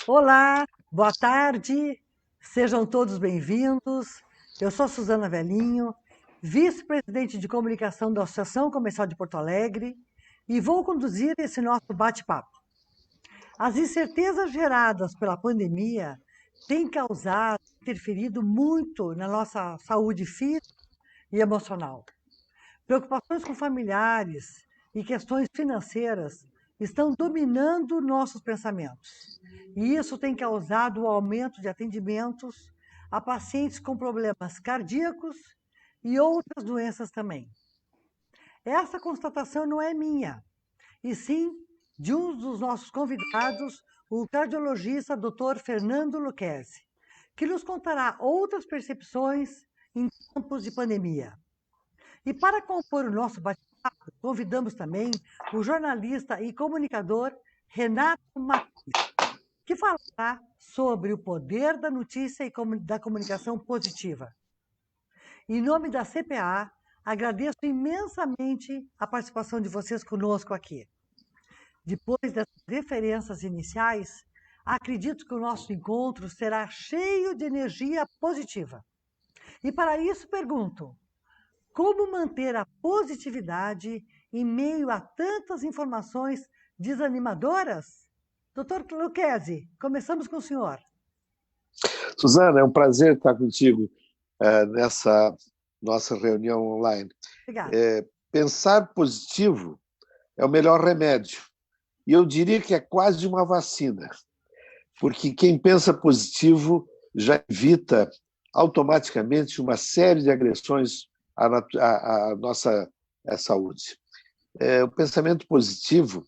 Olá, boa tarde, sejam todos bem-vindos. Eu sou Suzana Velhinho, vice-presidente de comunicação da Associação Comercial de Porto Alegre e vou conduzir esse nosso bate-papo. As incertezas geradas pela pandemia têm causado, interferido muito na nossa saúde física e emocional. Preocupações com familiares e questões financeiras estão dominando nossos pensamentos. E isso tem causado o aumento de atendimentos a pacientes com problemas cardíacos e outras doenças também. Essa constatação não é minha, e sim de um dos nossos convidados, o cardiologista Dr. Fernando Lucchesi, que nos contará outras percepções em tempos de pandemia. E para compor o nosso bate-papo, convidamos também o jornalista e comunicador Renato Matias, que falará sobre o poder da notícia e da comunicação positiva. Em nome da CPA, agradeço imensamente a participação de vocês conosco aqui. Depois dessas referências iniciais, acredito que o nosso encontro será cheio de energia positiva. E para isso pergunto: como manter a positividade em meio a tantas informações desanimadoras? Doutor Lucchesi, começamos com o senhor. Suzana, é um prazer estar contigo nessa nossa reunião online. Obrigada. Pensar positivo é o melhor remédio. E eu diria que é quase uma vacina, porque quem pensa positivo já evita automaticamente uma série de agressões à nossa saúde. O pensamento positivo,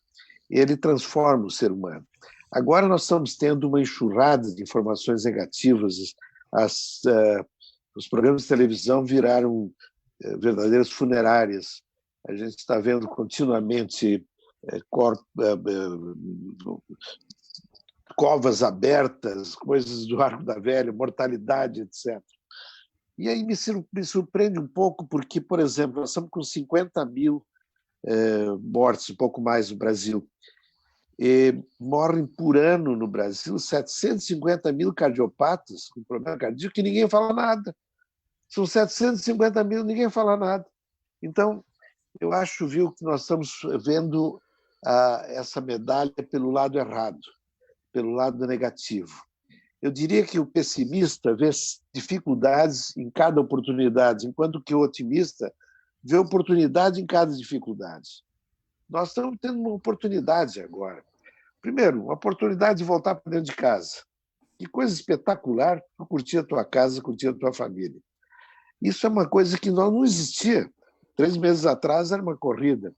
ele transforma o ser humano. Agora nós estamos tendo uma enxurrada de informações negativas. Os programas de televisão viraram verdadeiras funerárias. A gente está vendo continuamente covas abertas, coisas do Arco da Velha, mortalidade, etc. E aí me surpreende um pouco porque, por exemplo, nós estamos com 50 mil mortes, um pouco mais no Brasil. Morrem por ano no Brasil 750 mil cardiopatas com problema cardíaco que ninguém fala nada. São 750 mil, ninguém fala nada. Então, eu acho, viu, que nós estamos vendo essa medalha pelo lado errado, pelo lado negativo. Eu diria que o pessimista vê dificuldades em cada oportunidade, enquanto que o otimista vê oportunidade em cada dificuldade. Nós estamos tendo uma oportunidade agora. Primeiro, uma oportunidade de voltar para dentro de casa. Que coisa espetacular, tu curtir a tua casa, curtir a tua família. Isso é uma coisa que não existia. 3 meses atrás era uma corrida.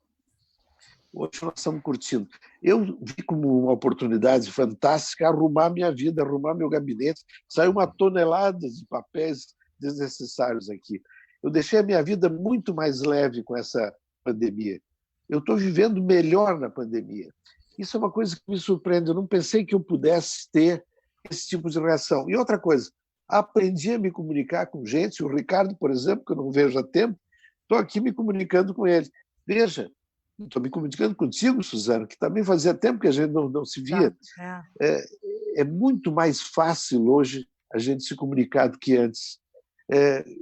Hoje nós estamos curtindo. Eu vi como uma oportunidade fantástica arrumar minha vida, arrumar meu gabinete. Saiu uma tonelada de papéis desnecessários aqui. Eu deixei a minha vida muito mais leve com essa pandemia. Eu estou vivendo melhor na pandemia. Isso é uma coisa que me surpreende. Eu não pensei que eu pudesse ter esse tipo de reação. E outra coisa, aprendi a me comunicar com gente. O Ricardo, por exemplo, que eu não vejo há tempo, estou aqui me comunicando com ele. Veja, estou me comunicando contigo, Suzana, que também fazia tempo que a gente não se via. É muito mais fácil hoje a gente se comunicar do que antes.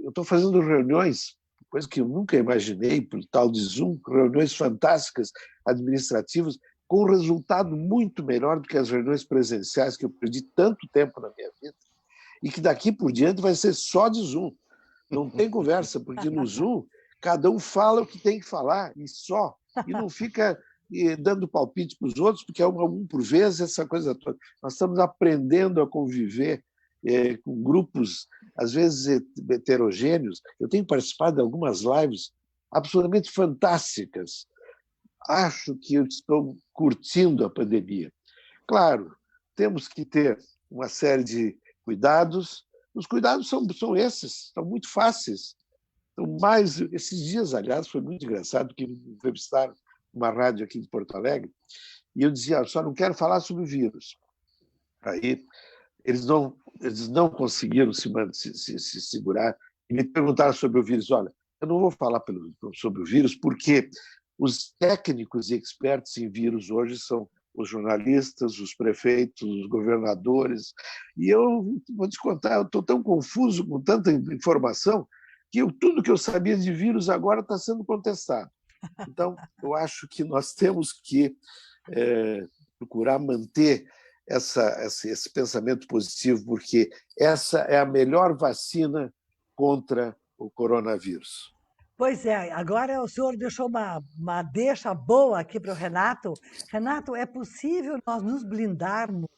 Eu estou fazendo reuniões, coisa que eu nunca imaginei, por tal de Zoom, reuniões fantásticas, administrativas, com um resultado muito melhor do que as reuniões presenciais, que eu perdi tanto tempo na minha vida, e que daqui por diante vai ser só de Zoom. Não tem conversa, porque no Zoom cada um fala o que tem que falar, e só. E não fica dando palpite para os outros, porque é um por vez, essa coisa toda. Nós estamos aprendendo a conviver com grupos, às vezes, heterogêneos. Eu tenho participado de algumas lives absolutamente fantásticas. Acho que eu estou curtindo a pandemia. Claro, temos que ter uma série de cuidados. Os cuidados são esses, são muito fáceis. Então, esses dias, aliás, foi muito engraçado, que me entrevistaram numa rádio aqui de Porto Alegre, e eu dizia, só não quero falar sobre o vírus. Aí eles não conseguiram se segurar e me perguntaram sobre o vírus. Olha, eu não vou falar sobre o vírus porque os técnicos e expertos em vírus hoje são os jornalistas, os prefeitos, os governadores. E eu vou te contar, eu estou tão confuso com tanta informação que tudo que eu sabia de vírus agora está sendo contestado. Então, eu acho que nós temos que procurar manter esse pensamento positivo, porque essa é a melhor vacina contra o coronavírus. Pois é, agora o senhor deixou uma deixa boa aqui para o Renato. Renato, é possível nós nos blindarmos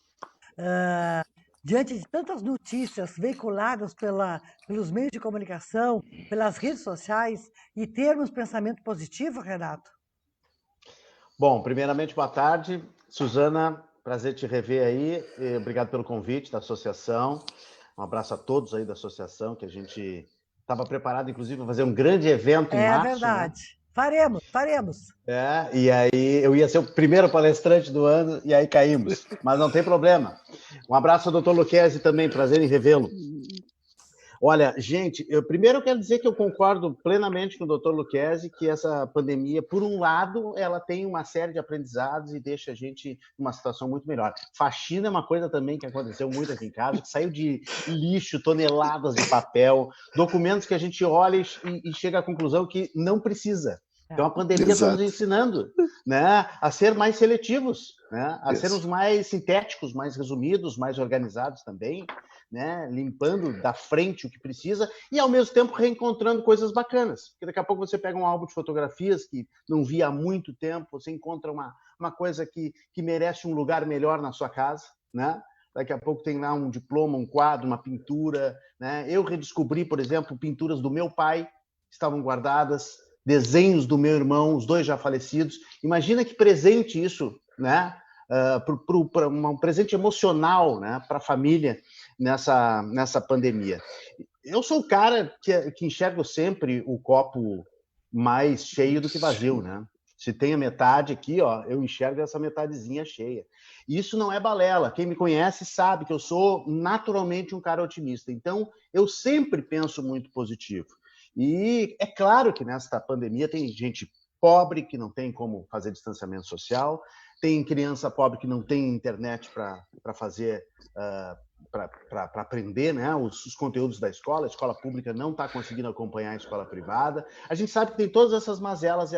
diante de tantas notícias veiculadas pelos meios de comunicação, pelas redes sociais, e termos pensamento positivo, Renato? Bom, primeiramente, boa tarde. Suzana, prazer te rever aí. Obrigado pelo convite da associação. Um abraço a todos aí da associação, que a gente estava preparado, inclusive, para fazer um grande evento em março. É verdade. Né? Faremos. E aí eu ia ser o primeiro palestrante do ano e aí caímos, mas não tem problema. Um abraço ao doutor Lucchesi também, prazer em revê-lo. Olha, gente, primeiro eu quero dizer que eu concordo plenamente com o doutor Lucchesi que essa pandemia, por um lado, ela tem uma série de aprendizados e deixa a gente numa situação muito melhor. Faxina é uma coisa também que aconteceu muito aqui em casa, que saiu de lixo, toneladas de papel, documentos que a gente olha e chega à conclusão que não precisa. Então, a pandemia está nos ensinando, né, a ser mais seletivos, né, a sermos mais sintéticos, mais resumidos, mais organizados também, né, limpando da frente o que precisa e, ao mesmo tempo, reencontrando coisas bacanas. Porque daqui a pouco você pega um álbum de fotografias que não via há muito tempo, você encontra uma coisa que merece um lugar melhor na sua casa, né? Daqui a pouco tem lá um diploma, um quadro, uma pintura, né? Eu redescobri, por exemplo, pinturas do meu pai, que estavam guardadas, desenhos do meu irmão, os dois já falecidos. Imagina que presente isso, né? Um presente emocional, né? Para a família nessa pandemia. Eu sou o cara que enxergo sempre o copo mais cheio do que vazio, né? Se tem a metade aqui, ó, eu enxergo essa metadezinha cheia. E isso não é balela. Quem me conhece sabe que eu sou naturalmente um cara otimista. Então, eu sempre penso muito positivo. E é claro que nesta pandemia tem gente pobre que não tem como fazer distanciamento social, tem criança pobre que não tem internet para fazer, para aprender, né, os conteúdos da escola. A escola pública não está conseguindo acompanhar a escola privada. A gente sabe que tem todas essas mazelas e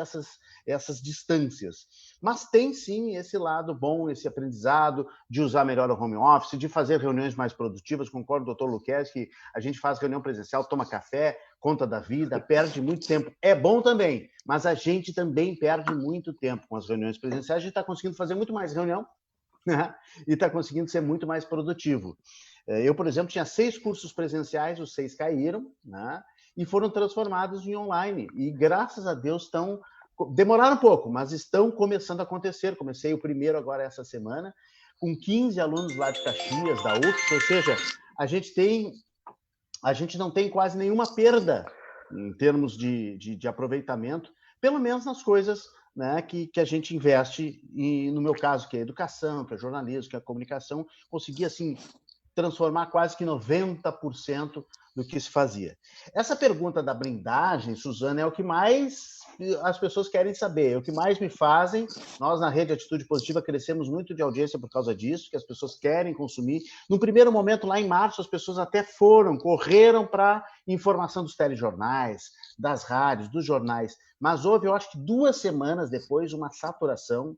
essas distâncias. Mas tem, sim, esse lado bom, esse aprendizado de usar melhor o home office, de fazer reuniões mais produtivas. Concordo com o doutor Lucchesi que a gente faz reunião presencial, toma café, conta da vida, perde muito tempo. É bom também, mas a gente também perde muito tempo com as reuniões presenciais. A gente está conseguindo fazer muito mais reunião, né? E está conseguindo ser muito mais produtivo. Eu, por exemplo, tinha 6 cursos presenciais, os 6 caíram, né? E foram transformados em online. E, graças a Deus, demoraram um pouco, mas estão começando a acontecer. Comecei o primeiro agora essa semana, com 15 alunos lá de Caxias, da UFSC, ou seja, a gente não tem quase nenhuma perda em termos de aproveitamento, pelo menos nas coisas, né, que a gente investe, e no meu caso, que é a educação, que é jornalismo, que é a comunicação, consegui, assim, transformar quase que 90% do que se fazia. Essa pergunta da blindagem, Suzana, é o que mais as pessoas querem saber, é o que mais me fazem. Nós, na Rede Atitude Positiva, crescemos muito de audiência por causa disso, que as pessoas querem consumir. No primeiro momento, lá em março, as pessoas até correram para informação dos telejornais, das rádios, dos jornais, mas houve, eu acho que 2 semanas depois, uma saturação,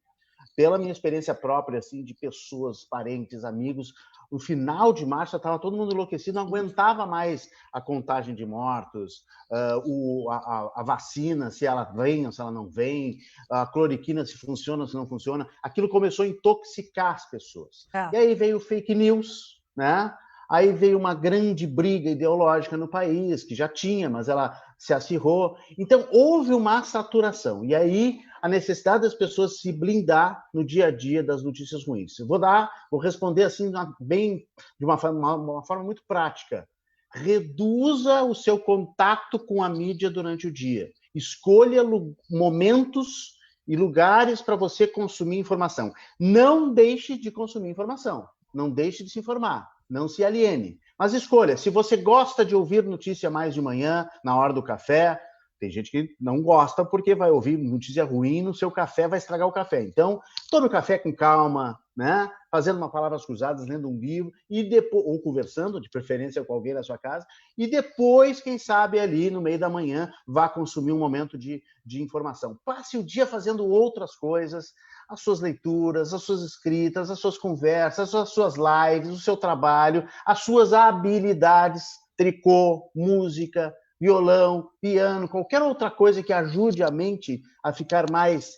pela minha experiência própria, assim, de pessoas, parentes, amigos. No final de março, estava todo mundo enlouquecido, não aguentava mais a contagem de mortos, a vacina, se ela vem ou se ela não vem, a cloriquina, se funciona ou se não funciona. Aquilo começou a intoxicar as pessoas. E aí veio o fake news, né? Aí veio uma grande briga ideológica no país, que já tinha, mas ela se acirrou. Então, houve uma saturação. E aí, a necessidade das pessoas se blindar no dia a dia das notícias ruins. Vou responder assim, de uma forma muito prática. Reduza o seu contato com a mídia durante o dia. Escolha momentos e lugares para você consumir informação. Não deixe de consumir informação. Não deixe de se informar. Não se aliene. Mas escolha, se você gosta de ouvir notícia mais de manhã, na hora do café, Tem gente que não gosta porque vai ouvir notícia ruim no seu café, vai estragar o café. Então, tome o café com calma, né? Fazendo uma palavras cruzadas, lendo um livro, e depois, ou conversando, de preferência com alguém na sua casa, e depois, quem sabe, ali no meio da manhã, vá consumir um momento de informação. Passe o dia fazendo outras coisas, as suas leituras, as suas escritas, as suas conversas, as suas lives, o seu trabalho, as suas habilidades, tricô, música, violão, piano, qualquer outra coisa que ajude a mente a ficar mais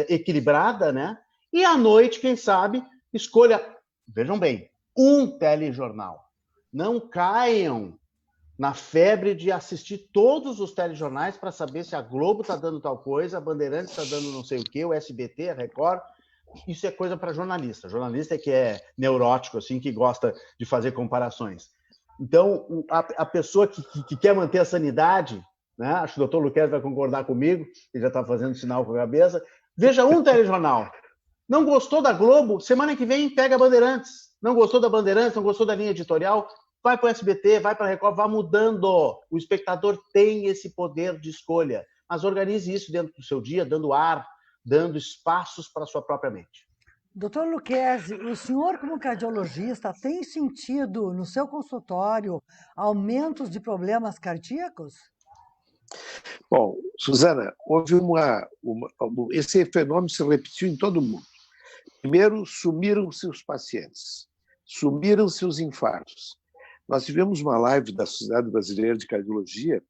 equilibrada, né? E à noite, quem sabe, escolha, vejam bem, um telejornal. Não caiam na febre de assistir todos os telejornais para saber se a Globo está dando tal coisa, a Bandeirantes está dando não sei o quê, o SBT, a Record. Isso é coisa para jornalista. Jornalista é que é neurótico, assim, que gosta de fazer comparações. Então, a pessoa que quer manter a sanidade, né? Acho que o doutor Luquez vai concordar comigo, ele já está fazendo sinal com a cabeça, veja um telejornal. Não gostou da Globo? Semana que vem pega a Bandeirantes. Não gostou da Bandeirantes, não gostou da linha editorial? Vai para o SBT, vai para a Record, vai mudando. O espectador tem esse poder de escolha, mas organize isso dentro do seu dia, dando ar, dando espaços para a sua própria mente. Doutor Lucchesi, o senhor, como cardiologista, tem sentido no seu consultório aumentos de problemas cardíacos? Bom, Suzana, houve esse fenômeno se repetiu em todo o mundo. Primeiro, sumiram-se os pacientes, sumiram-se os infartos. Nós tivemos uma live da Sociedade Brasileira de Cardiologia,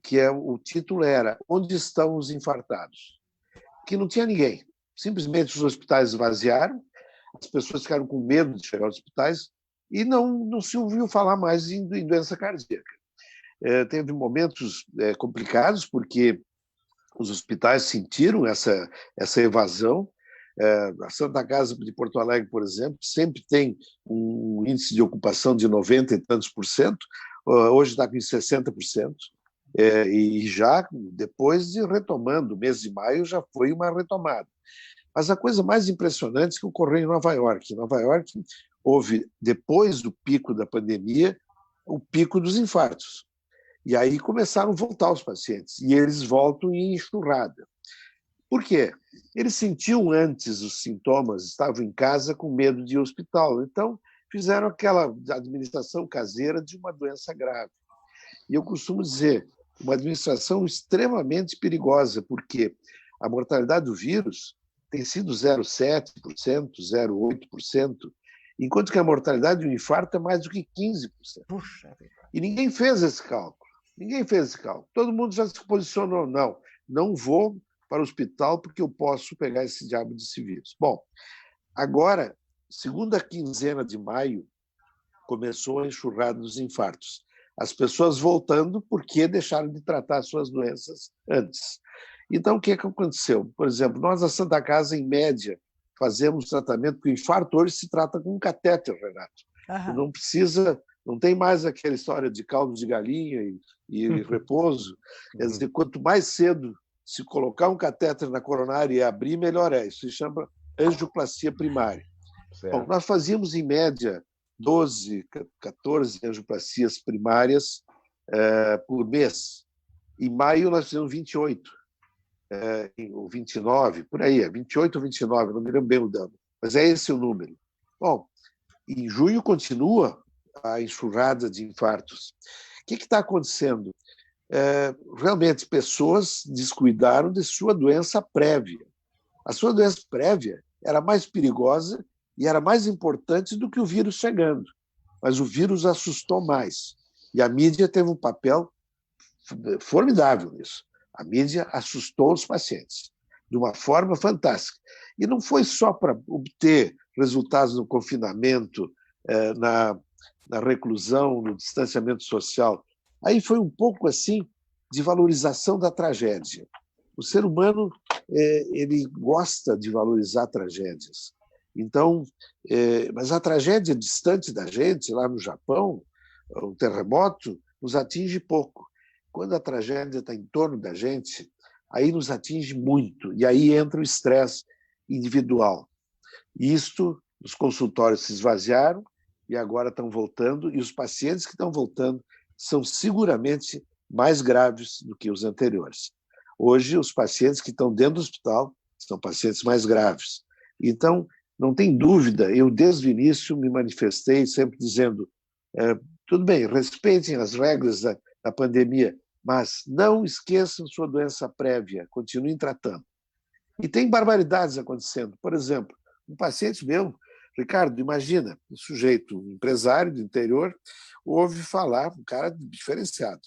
que o título era Onde estão os infartados? Que não tinha ninguém. Simplesmente os hospitais esvaziaram, as pessoas ficaram com medo de chegar aos hospitais e não se ouviu falar mais em doença cardíaca. Teve momentos complicados, porque os hospitais sentiram essa evasão. A Santa Casa de Porto Alegre, por exemplo, sempre tem um índice de ocupação de 90 e tantos por cento, hoje está com 60%, e já depois de retomando, o mês de maio já foi uma retomada. Mas a coisa mais impressionante é que ocorreu em Nova York. Em Nova York houve, depois do pico da pandemia, o pico dos infartos. E aí começaram a voltar os pacientes, e eles voltam em enxurrada. Por quê? Eles sentiam antes os sintomas, estavam em casa com medo de ir ao hospital, então fizeram aquela administração caseira de uma doença grave. E eu costumo dizer, uma administração extremamente perigosa, porque a mortalidade do vírus tem sido 0,7%, 0,8%, enquanto que a mortalidade do infarto é mais do que 15%. Puxa. E ninguém fez esse cálculo. Ninguém fez esse cálculo. Todo mundo já se posicionou. Não vou para o hospital porque eu posso pegar esse diabo desse vírus. Bom, agora, segunda quinzena de maio, começou a enxurrada dos infartos. As pessoas voltando porque deixaram de tratar suas doenças antes. Então, o que aconteceu? Por exemplo, nós, na Santa Casa, em média, fazemos tratamento, porque o infarto hoje se trata com um catéter, Renato. Não precisa, não tem mais aquela história de caldo de galinha e repouso. Quer dizer, quanto mais cedo se colocar um catéter na coronária e abrir, melhor é. Isso se chama angioplastia primária. Bom, nós fazíamos, em média, 12, 14 angioplastias primárias por mês. Em maio, nós fizemos 28. Ou 29, por aí, 28 ou 29, não me lembro bem o dano, mas é esse o número. Bom, em junho continua a enxurrada de infartos. O que está acontecendo? Realmente, pessoas descuidaram de sua doença prévia. A sua doença prévia era mais perigosa e era mais importante do que o vírus chegando, mas o vírus assustou mais. E a mídia teve um papel formidável nisso. A mídia assustou os pacientes de uma forma fantástica. E não foi só para obter resultados no confinamento, na reclusão, no distanciamento social. Aí foi um pouco assim de valorização da tragédia. O ser humano ele gosta de valorizar tragédias. Então, mas a tragédia distante da gente, lá no Japão, o terremoto, nos atinge pouco. Quando a tragédia está em torno da gente, aí nos atinge muito, e aí entra o estresse individual. Isto, os consultórios se esvaziaram e agora estão voltando, e os pacientes que estão voltando são seguramente mais graves do que os anteriores. Hoje, os pacientes que estão dentro do hospital são pacientes mais graves. Então, não tem dúvida, eu desde o início me manifestei sempre dizendo, tudo bem, respeitem as regras da pandemia, mas não esqueçam sua doença prévia, continuem tratando. E tem barbaridades acontecendo. Por exemplo, um paciente meu, Ricardo, imagina, um sujeito, um empresário do interior, ouve falar, um cara diferenciado,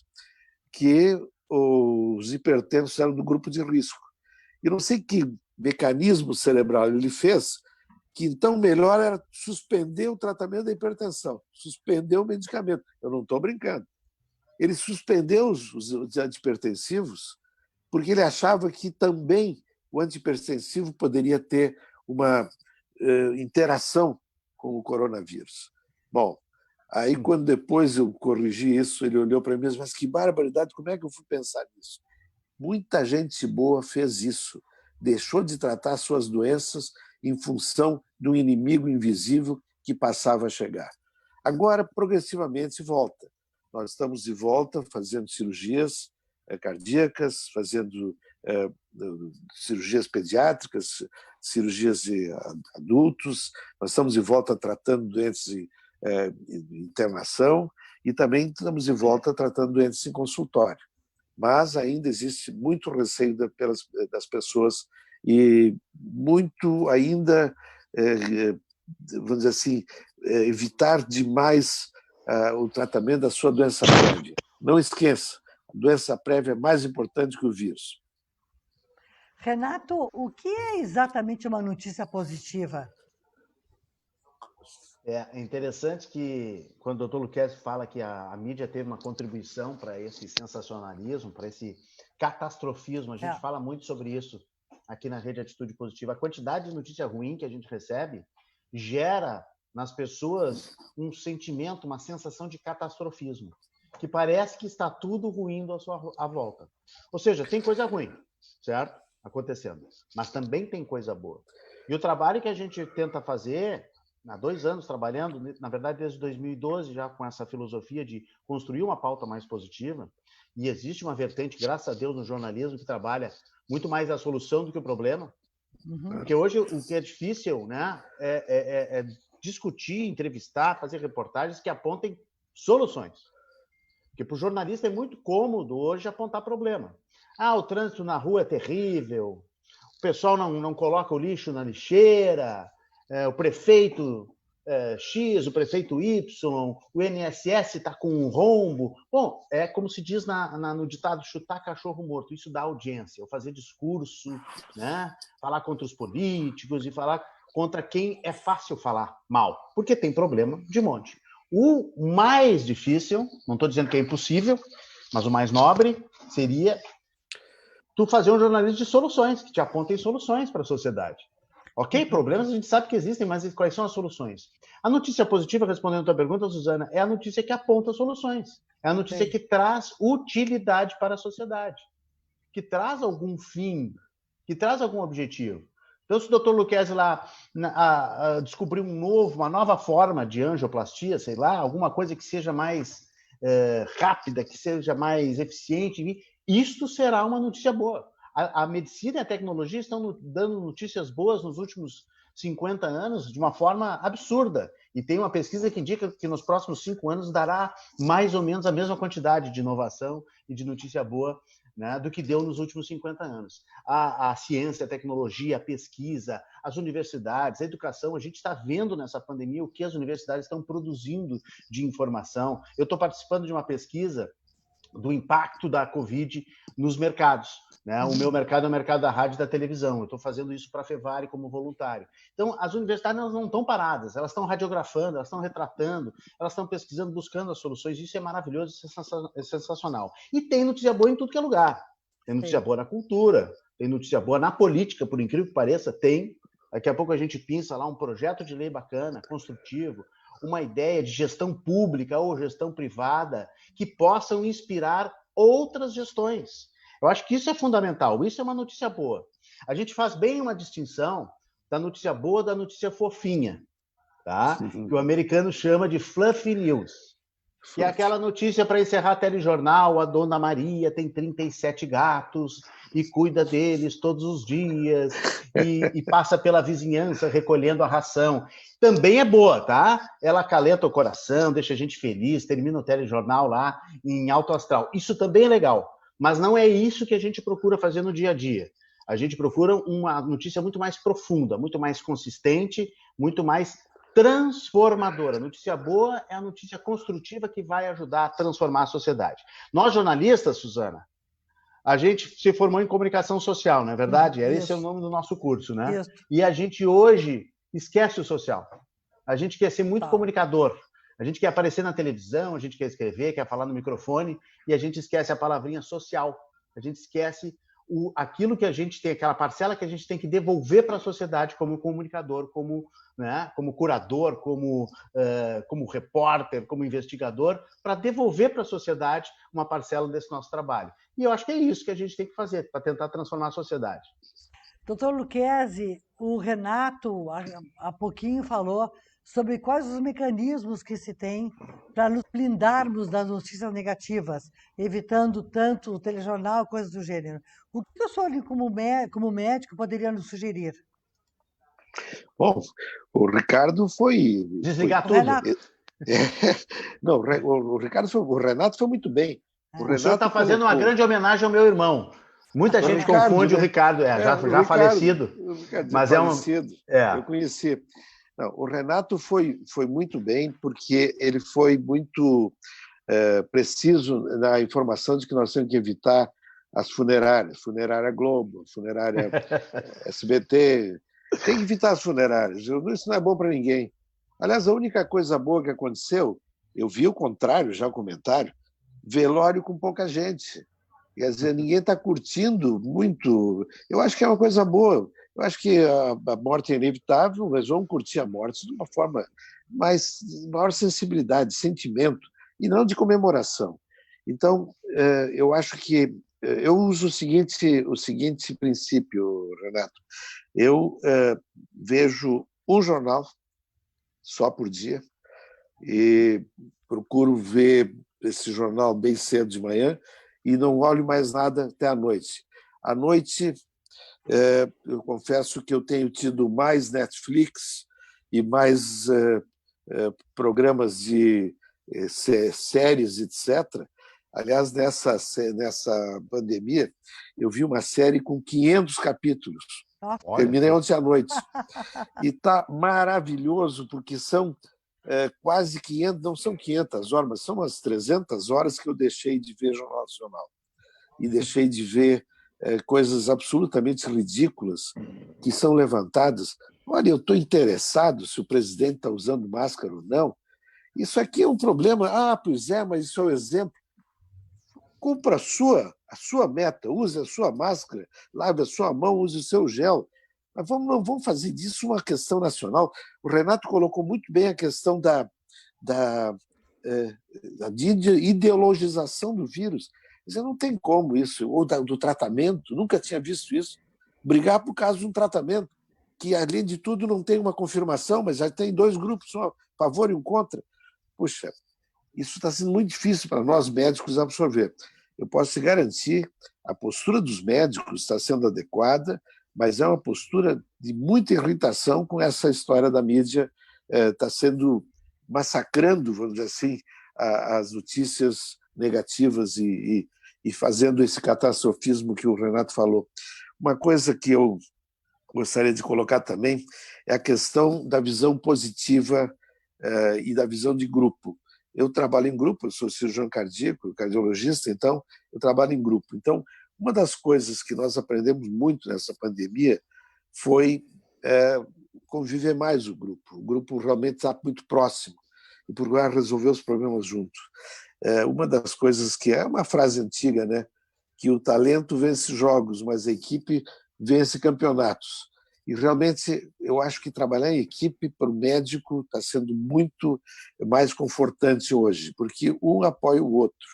que os hipertensos eram do grupo de risco. E não sei que mecanismo cerebral ele fez, que então melhor era suspender o tratamento da hipertensão, suspender o medicamento. Eu não estou brincando. Ele suspendeu os antihipertensivos porque ele achava que também o antihipertensivo poderia ter uma interação com o coronavírus. Bom, aí quando depois eu corrigi isso, ele olhou para mim e disse, mas que barbaridade, como é que eu fui pensar nisso? Muita gente boa fez isso, deixou de tratar suas doenças em função de um inimigo invisível que passava a chegar. Agora, progressivamente, volta. Nós estamos de volta fazendo cirurgias cardíacas, fazendo cirurgias pediátricas, cirurgias de adultos, nós estamos de volta tratando doentes em internação e também estamos de volta tratando doentes em consultório. Mas ainda existe muito receio das pessoas e muito ainda, vamos dizer assim, evitar demais o tratamento da sua doença prévia. Não esqueça, a doença prévia é mais importante que o vírus. Renato, o que é exatamente uma notícia positiva? É interessante que, quando o doutor Luquezzi fala que a mídia teve uma contribuição para esse sensacionalismo, para esse catastrofismo, a gente fala muito sobre isso aqui na Rede Atitude Positiva. A quantidade de notícia ruim que a gente recebe gera nas pessoas um sentimento, uma sensação de catastrofismo, que parece que está tudo ruim à volta. Ou seja, tem coisa ruim, certo? Acontecendo, mas também tem coisa boa. E o trabalho que a gente tenta fazer, há 2 anos trabalhando, na verdade desde 2012, já com essa filosofia de construir uma pauta mais positiva, e existe uma vertente, graças a Deus, no jornalismo que trabalha muito mais a solução do que o problema, porque hoje o que é difícil, né, é discutir, entrevistar, fazer reportagens que apontem soluções. Porque para o jornalista é muito cômodo hoje apontar problema. O trânsito na rua é terrível, o pessoal não coloca o lixo na lixeira, o prefeito X, o prefeito Y, o INSS está com um rombo. Bom, é como se diz no ditado, chutar cachorro morto. Isso dá audiência, ou fazer discurso, né? Falar contra os políticos e falar contra quem é fácil falar mal, porque tem problema de monte. O mais difícil, não estou dizendo que é impossível, mas o mais nobre seria tu fazer um jornalismo de soluções, que te apontem soluções para a sociedade. Ok, problemas a gente sabe que existem, mas quais são as soluções? A notícia positiva, respondendo a tua pergunta, Suzana, é a notícia que aponta soluções. É a notícia que traz utilidade para a sociedade, que traz algum fim, que traz algum objetivo. Então, se o doutor Luquezzi lá descobriu uma nova forma de angioplastia, sei lá, alguma coisa que seja mais rápida, que seja mais eficiente, isto será uma notícia boa. A medicina e a tecnologia estão dando notícias boas nos últimos 50 anos de uma forma absurda. E tem uma pesquisa que indica que nos próximos 5 anos dará mais ou menos a mesma quantidade de inovação e de notícia boa, né, do que deu nos últimos 50 anos. A ciência, a tecnologia, a pesquisa, as universidades, a educação, a gente está vendo nessa pandemia o que as universidades estão produzindo de informação. Eu estou participando de uma pesquisa do impacto da Covid nos mercados. Né? O meu mercado é o mercado da rádio e da televisão. Eu estou fazendo isso para a Fevari como voluntário. Então, as universidades não estão paradas, elas estão radiografando, elas estão retratando, elas estão pesquisando, buscando as soluções. Isso é maravilhoso, é sensacional. E tem notícia boa em tudo que é lugar. Tem notícia boa na cultura, tem notícia boa na política, por incrível que pareça, tem. Daqui a pouco a gente pinça lá um projeto de lei bacana, construtivo, uma ideia de gestão pública ou gestão privada que possam inspirar outras gestões. Eu acho que isso é fundamental, isso é uma notícia boa. A gente faz bem uma distinção da notícia boa da notícia fofinha, tá? Que o americano chama de fluffy news. E aquela notícia para encerrar telejornal, a dona Maria tem 37 gatos e cuida deles todos os dias e passa pela vizinhança recolhendo a ração. Também é boa, tá? Ela acalenta o coração, deixa a gente feliz, termina o telejornal lá em alto astral. Isso também é legal, mas não é isso que a gente procura fazer no dia a dia. A gente procura uma notícia muito mais profunda, muito mais consistente, muito mais transformadora. Notícia boa é a notícia construtiva que vai ajudar a transformar a sociedade. Nós, jornalistas, Suzana, a gente se formou em comunicação social, não é verdade? Esse é o nome do nosso curso, né? Isso. E a gente hoje esquece o social. A gente quer ser muito comunicador. A gente quer aparecer na televisão, a gente quer escrever, quer falar no microfone, e a gente esquece a palavrinha social. A gente esquece aquilo que a gente tem, aquela parcela que a gente tem que devolver para a sociedade como comunicador, como, né, como curador, como repórter, como investigador, para devolver para a sociedade uma parcela desse nosso trabalho. E eu acho que é isso que a gente tem que fazer para tentar transformar a sociedade. Doutor Lucchesi, o Renato há pouquinho falou sobre quais os mecanismos que se tem para nos blindarmos das notícias negativas, evitando tanto o telejornal, coisas do gênero. O que o senhor, como médico, poderia nos sugerir? Bom, o Ricardo foi... Desligar tudo. Não, o Renato foi muito bem. O senhor está fazendo uma grande homenagem ao meu irmão. Muita gente confunde, né? O Ricardo, já falecido. O Ricardo mas falecido, eu conheci. Não, o Renato foi muito bem, porque ele foi muito preciso na informação de que nós temos que evitar as funerárias, funerária Globo, funerária SBT, tem que evitar as funerárias, isso não é bom para ninguém. Aliás, a única coisa boa que aconteceu, eu vi o contrário, já o comentário, velório com pouca gente. Quer dizer, ninguém está curtindo muito. Eu acho que é uma coisa boa. Eu acho que a morte é inevitável, mas vamos curtir a morte de uma forma de maior sensibilidade, sentimento, e não de comemoração. Então, eu acho que eu uso o seguinte princípio, Renato. Eu vejo um jornal só por dia e procuro ver esse jornal bem cedo de manhã e não olho mais nada até à noite. À noite, eu confesso que eu tenho tido mais Netflix e mais programas de séries, etc. Aliás, nessa pandemia, eu vi uma série com 500 capítulos. Terminei ontem à noite. E está maravilhoso, porque são quase 500, não são 500 horas, mas são umas 300 horas que eu deixei de ver Jornal Nacional. E deixei de ver coisas absolutamente ridículas que são levantadas. Olha, eu estou interessado se o presidente está usando máscara ou não. Isso aqui é um problema. Ah, pois é, mas isso é um exemplo. Cumpra a sua meta, use a sua máscara, lave a sua mão, use o seu gel. Mas não vamos fazer disso uma questão nacional. O Renato colocou muito bem a questão da ideologização do vírus. Quer dizer, não tem como isso, ou do tratamento, nunca tinha visto isso. Brigar por causa de um tratamento que, além de tudo, não tem uma confirmação, mas já tem dois grupos, um a favor e um contra. Puxa, isso está sendo muito difícil para nós médicos absorver. Eu posso te garantir, a postura dos médicos está sendo adequada, mas é uma postura de muita irritação com essa história da mídia, está sendo massacrando, vamos dizer assim, as notícias negativas e fazendo esse catastrofismo que o Renato falou. Uma coisa que eu gostaria de colocar também é a questão da visão positiva e da visão de grupo. Eu trabalho em grupo, eu sou cirurgião cardíaco, cardiologista, então eu trabalho em grupo. Então, uma das coisas que nós aprendemos muito nessa pandemia foi conviver mais o grupo. O grupo realmente está muito próximo e procurar resolver os problemas juntos. Uma das coisas que é uma frase antiga, né? Que o talento vence jogos, mas a equipe vence campeonatos. E realmente eu acho que trabalhar em equipe para o médico está sendo muito mais confortante hoje, porque um apoia o outro.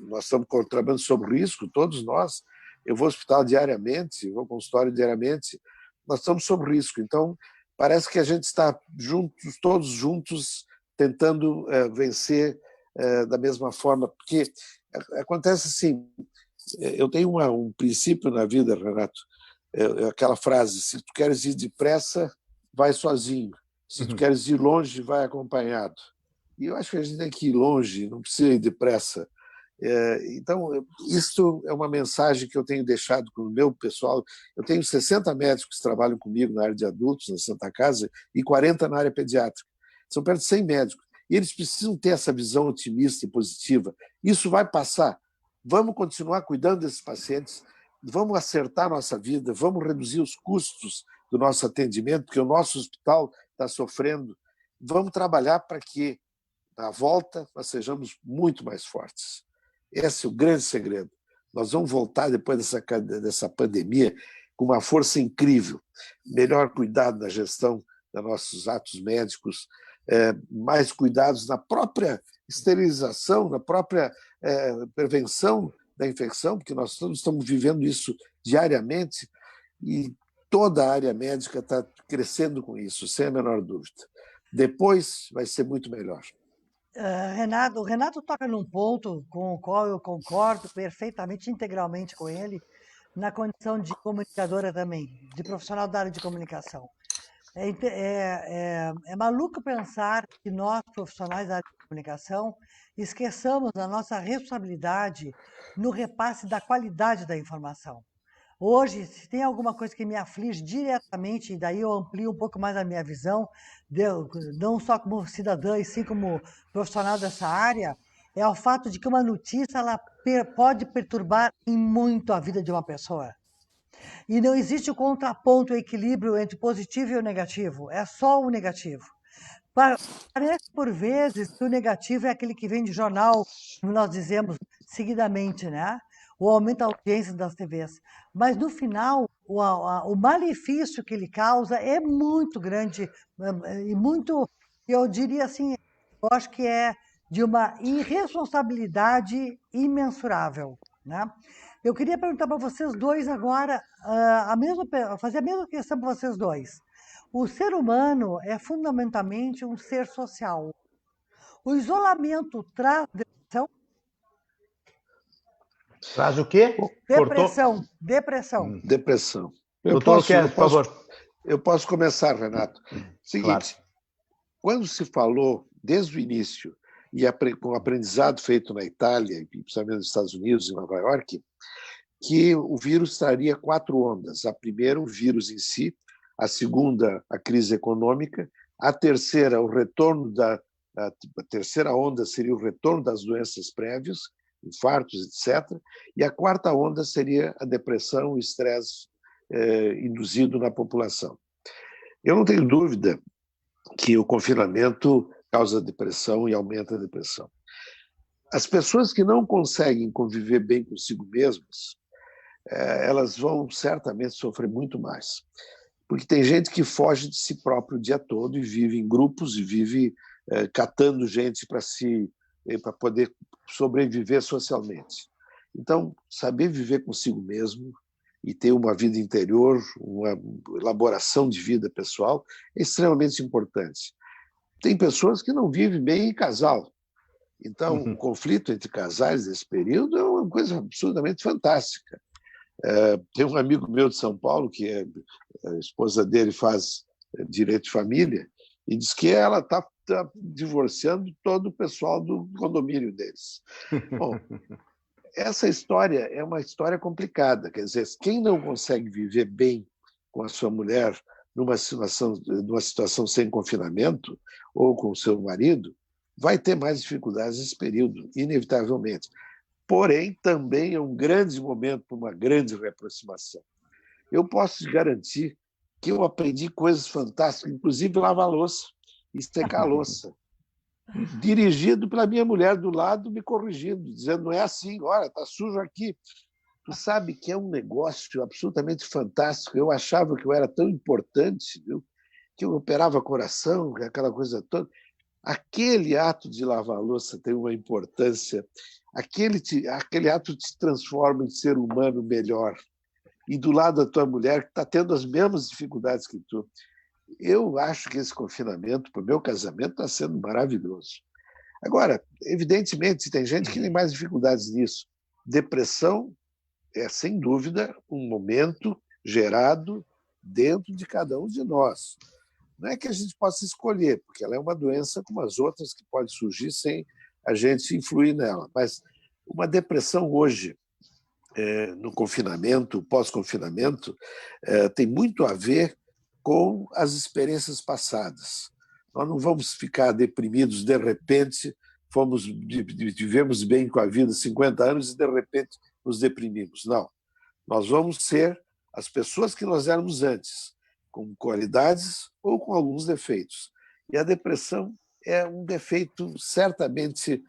Nós estamos trabalhando sobre risco, todos nós. Eu vou ao hospital diariamente, vou ao consultório diariamente, nós estamos sob risco. Então, parece que a gente está juntos, todos juntos, tentando vencer da mesma forma, porque acontece assim, eu tenho um princípio na vida, Renato, aquela frase, se tu queres ir depressa, vai sozinho, se tu queres ir longe, vai acompanhado. E eu acho que a gente tem que ir longe, não precisa ir depressa. Então, isso é uma mensagem que eu tenho deixado com o meu pessoal. Eu tenho 60 médicos que trabalham comigo na área de adultos, na Santa Casa, e 40 na área pediátrica. São perto de 100 médicos. E eles precisam ter essa visão otimista e positiva. Isso vai passar. Vamos continuar cuidando desses pacientes, vamos acertar a nossa vida, vamos reduzir os custos do nosso atendimento, porque o nosso hospital está sofrendo. Vamos trabalhar para que, na volta, nós sejamos muito mais fortes. Esse é o grande segredo. Nós vamos voltar depois dessa pandemia com uma força incrível. Melhor cuidado na gestão dos nossos atos médicos, mais cuidados na própria esterilização, na própria prevenção da infecção, porque nós todos estamos vivendo isso diariamente e toda a área médica está crescendo com isso, sem a menor dúvida. Depois vai ser muito melhor. O Renato toca num ponto com o qual eu concordo perfeitamente, integralmente com ele, na condição de comunicadora também, de profissional da área de comunicação. É maluco pensar que nós, profissionais da área de comunicação, esqueçamos a nossa responsabilidade no repasse da qualidade da informação. Hoje, se tem alguma coisa que me aflige diretamente, e daí eu amplio um pouco mais a minha visão, não só como cidadã, e sim como profissional dessa área, é o fato de que uma notícia ela pode perturbar em muito a vida de uma pessoa. E não existe o contraponto, o equilíbrio entre o positivo e o negativo, é só o negativo. Parece, por vezes, que o negativo é aquele que vem de jornal, como nós dizemos seguidamente, né? Ou aumenta a audiência das TVs. Mas, no final, o malefício que ele causa é muito grande e muito, eu diria assim, eu acho que é de uma irresponsabilidade imensurável, né? Eu queria perguntar para vocês dois agora, fazer a mesma questão para vocês dois. O ser humano é fundamentalmente um ser social. O isolamento traz depressão? Traz o quê? Depressão. Depressão. Depressão. Doutor Luquezzi, por favor. Eu posso começar, Renato. Seguinte, Claro. Quando se falou, desde o início, e com o aprendizado feito na Itália, principalmente nos Estados Unidos e Nova York, que o vírus traria 4 ondas. A primeira, o vírus em si, a segunda, a crise econômica, a terceira, a terceira onda seria o retorno das doenças prévias, infartos, etc. E a quarta onda seria a depressão, o estresse induzido na população. Eu não tenho dúvida que o confinamento causa depressão e aumenta a depressão. As pessoas que não conseguem conviver bem consigo mesmas, elas vão certamente sofrer muito mais. Porque tem gente que foge de si próprio o dia todo e vive em grupos e vive catando gente para poder sobreviver socialmente. Então, saber viver consigo mesmo e ter uma vida interior, uma elaboração de vida pessoal é extremamente importante. Tem pessoas que não vivem bem em casal. Então, o conflito entre casais nesse período é uma coisa absolutamente fantástica. Tem um amigo meu de São Paulo, que a esposa dele faz direito de família, e diz que ela está divorciando todo o pessoal do condomínio deles. Bom, essa história é uma história complicada. Quer dizer, quem não consegue viver bem com a sua mulher numa situação sem confinamento ou com o seu marido, vai ter mais dificuldades nesse período, inevitavelmente. Porém, também é um grande momento para uma grande reaproximação. Eu posso te garantir que eu aprendi coisas fantásticas, inclusive lavar louça e secar a louça. Dirigido pela minha mulher do lado, me corrigindo, dizendo, não é assim, olha, está sujo aqui. Tu sabe que é um negócio absolutamente fantástico. Eu achava que eu era tão importante, viu? Que eu operava coração, aquela coisa toda. Aquele ato de lavar a louça tem uma importância. Aquele ato te transforma em ser humano melhor. E do lado da tua mulher, que está tendo as mesmas dificuldades que tu. Eu acho que esse confinamento, para o meu casamento, está sendo maravilhoso. Agora, evidentemente, tem gente que tem mais dificuldades nisso. Depressão é, sem dúvida, um momento gerado dentro de cada um de nós. Não é que a gente possa escolher, porque ela é uma doença como as outras que pode surgir sem a gente influir nela. Mas uma depressão hoje, no confinamento, pós-confinamento, tem muito a ver com as experiências passadas. Nós não vamos ficar deprimidos de repente, vivemos bem com a vida 50 anos e de repente nos deprimimos. Não. Nós vamos ser as pessoas que nós éramos antes, com qualidades ou com alguns defeitos. E a depressão é um defeito, certamente,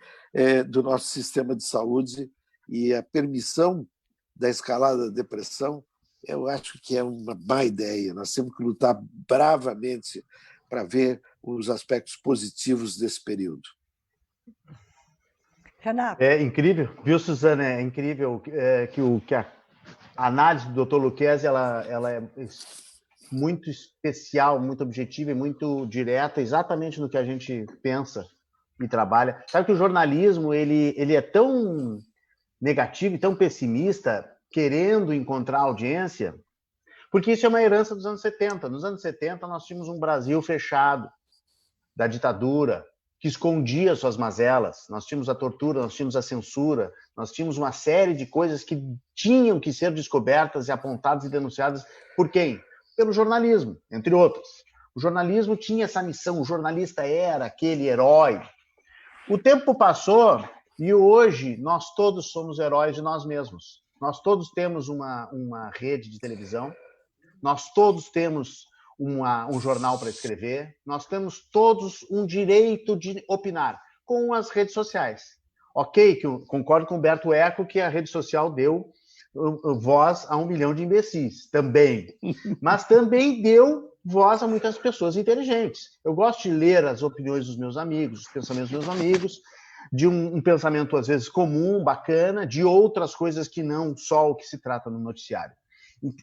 do nosso sistema de saúde, e a permissão da escalada da depressão, eu acho que é uma má ideia. Nós temos que lutar bravamente para ver os aspectos positivos desse período. Renato. É incrível, viu, Suzana? É incrível que a análise do Dr. Lucchesi ela é muito especial, muito objetiva e muito direta, exatamente no que a gente pensa e trabalha. Sabe que o jornalismo ele é tão negativo e tão pessimista, querendo encontrar audiência, porque isso é uma herança dos anos 70. Nos anos 70, nós tínhamos um Brasil fechado, da ditadura, que escondia suas mazelas. Nós tínhamos a tortura, nós tínhamos a censura, nós tínhamos uma série de coisas que tinham que ser descobertas e apontadas e denunciadas por quem? Pelo jornalismo, entre outros. O jornalismo tinha essa missão, o jornalista era aquele herói. O tempo passou e hoje nós todos somos heróis de nós mesmos. Nós todos temos uma rede de televisão, nós todos temos um jornal para escrever, nós temos todos um direito de opinar com as redes sociais. Ok, que eu concordo com o Humberto Eco que a rede social deu voz a 1 milhão de imbecis, também. Mas também deu voz a muitas pessoas inteligentes. Eu gosto de ler as opiniões dos meus amigos, os pensamentos dos meus amigos, de um pensamento, às vezes, comum, bacana, de outras coisas que não só o que se trata no noticiário.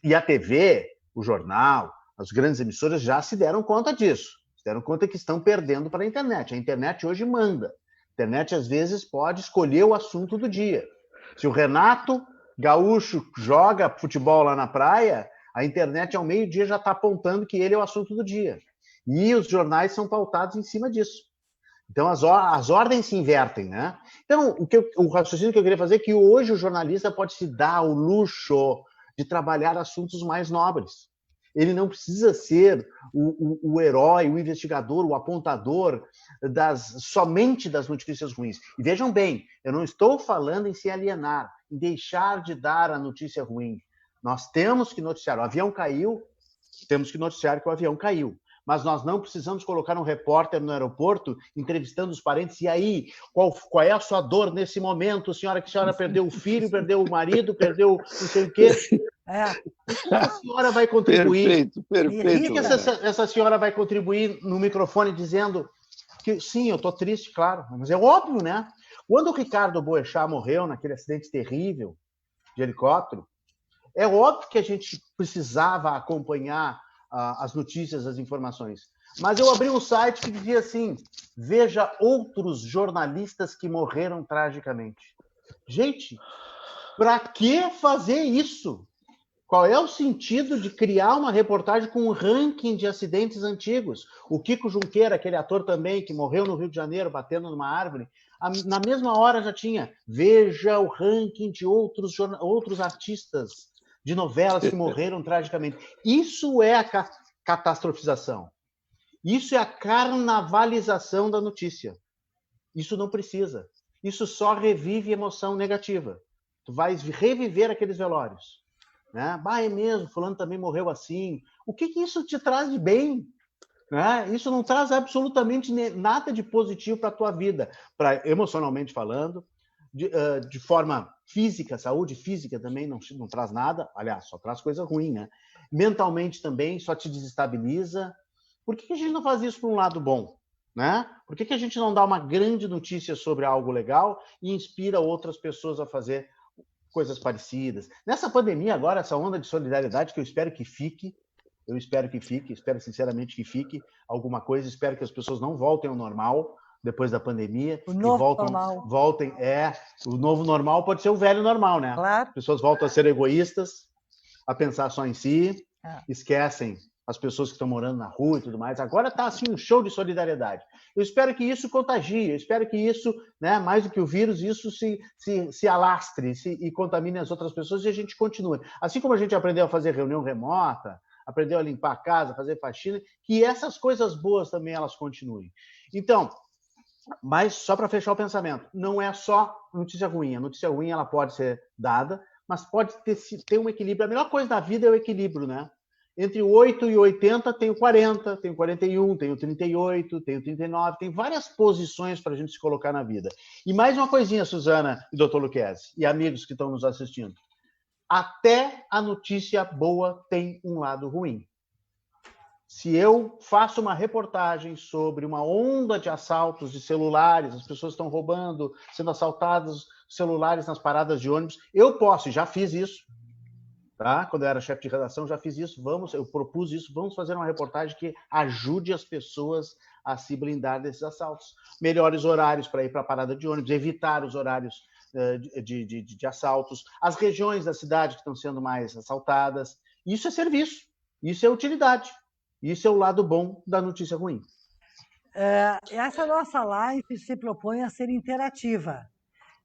E a TV, o jornal, as grandes emissoras já se deram conta disso. Se deram conta que estão perdendo para a internet. A internet hoje manda. A internet, às vezes, pode escolher o assunto do dia. Se o Renato Gaúcho joga futebol lá na praia, a internet ao meio-dia já está apontando que ele é o assunto do dia. E os jornais são pautados em cima disso. Então, as ordens se invertem, né? Então, o raciocínio que eu queria fazer é que hoje o jornalista pode se dar o luxo de trabalhar assuntos mais nobres. Ele não precisa ser o herói, o investigador, o apontador somente das notícias ruins. E vejam bem, eu não estou falando em se alienar, em deixar de dar a notícia ruim. Nós temos que noticiar. O avião caiu, temos que noticiar que o avião caiu. Mas nós não precisamos colocar um repórter no aeroporto entrevistando os parentes. E aí, qual é a sua dor nesse momento, senhora? Que a senhora perdeu o filho, perdeu o marido, perdeu não sei o quê. O que a senhora vai contribuir? Perfeito. O que essa senhora vai contribuir no microfone dizendo que, sim, eu estou triste, claro. Mas é óbvio, né? Quando o Ricardo Boechat morreu naquele acidente terrível de helicóptero, é óbvio que a gente precisava acompanhar as notícias, as informações. Mas eu abri um site que dizia assim: veja outros jornalistas que morreram tragicamente. Gente, para que fazer isso? Qual é o sentido de criar uma reportagem com um ranking de acidentes antigos? O Kiko Junqueira, aquele ator também que morreu no Rio de Janeiro batendo numa árvore, na mesma hora já tinha: veja o ranking de outros artistas de novelas que morreram tragicamente. Isso é a catastrofização. Isso é a carnavalização da notícia. Isso não precisa. Isso só revive emoção negativa. Tu vais reviver aqueles velórios. Né? É mesmo, fulano também morreu assim. O que isso te traz de bem? Né? Isso não traz absolutamente nada de positivo para a tua vida, emocionalmente falando, de forma física, saúde física também não traz nada, aliás, só traz coisa ruim, né? Mentalmente também só te desestabiliza. Por que a gente não faz isso para um lado bom? Né? Por que a gente não dá uma grande notícia sobre algo legal e inspira outras pessoas a fazer coisas parecidas? Nessa pandemia agora, essa onda de solidariedade que eu espero que fique, Eu espero que fique, espero sinceramente que fique alguma coisa, espero que as pessoas não voltem ao normal depois da pandemia. O novo normal. Voltem, o novo normal pode ser o velho normal, né? Claro. As pessoas voltam a ser egoístas, a pensar só em si, esquecem as pessoas que estão morando na rua e tudo mais. Agora está assim um show de solidariedade. Eu espero que isso contagie, eu espero que isso, né, mais do que o vírus, isso se alastre e contamine as outras pessoas e a gente continue. Assim como a gente aprendeu a fazer reunião remota, aprendeu a limpar a casa, fazer faxina, que essas coisas boas também elas continuem. Então, mas só para fechar o pensamento, não é só notícia ruim. A notícia ruim ela pode ser dada, mas pode ter um equilíbrio. A melhor coisa da vida é o equilíbrio, né? Entre 8 e 80 tem o 40, tem o 41, tem o 38, tem o 39, tem várias posições para a gente se colocar na vida. E mais uma coisinha, Suzana e Dr. Lucchesi, e amigos que estão nos assistindo. Até a notícia boa tem um lado ruim. Se eu faço uma reportagem sobre uma onda de assaltos de celulares, as pessoas estão roubando, sendo assaltadas celulares nas paradas de ônibus, eu posso, já fiz isso, tá? Quando eu era chefe de redação, já fiz isso, eu propus isso, vamos fazer uma reportagem que ajude as pessoas a se blindar desses assaltos. Melhores horários para ir para a parada de ônibus, evitar os horários de assaltos, as regiões da cidade que estão sendo mais assaltadas. Isso é serviço, isso é utilidade. Isso é o lado bom da notícia ruim. Essa nossa live se propõe a ser interativa.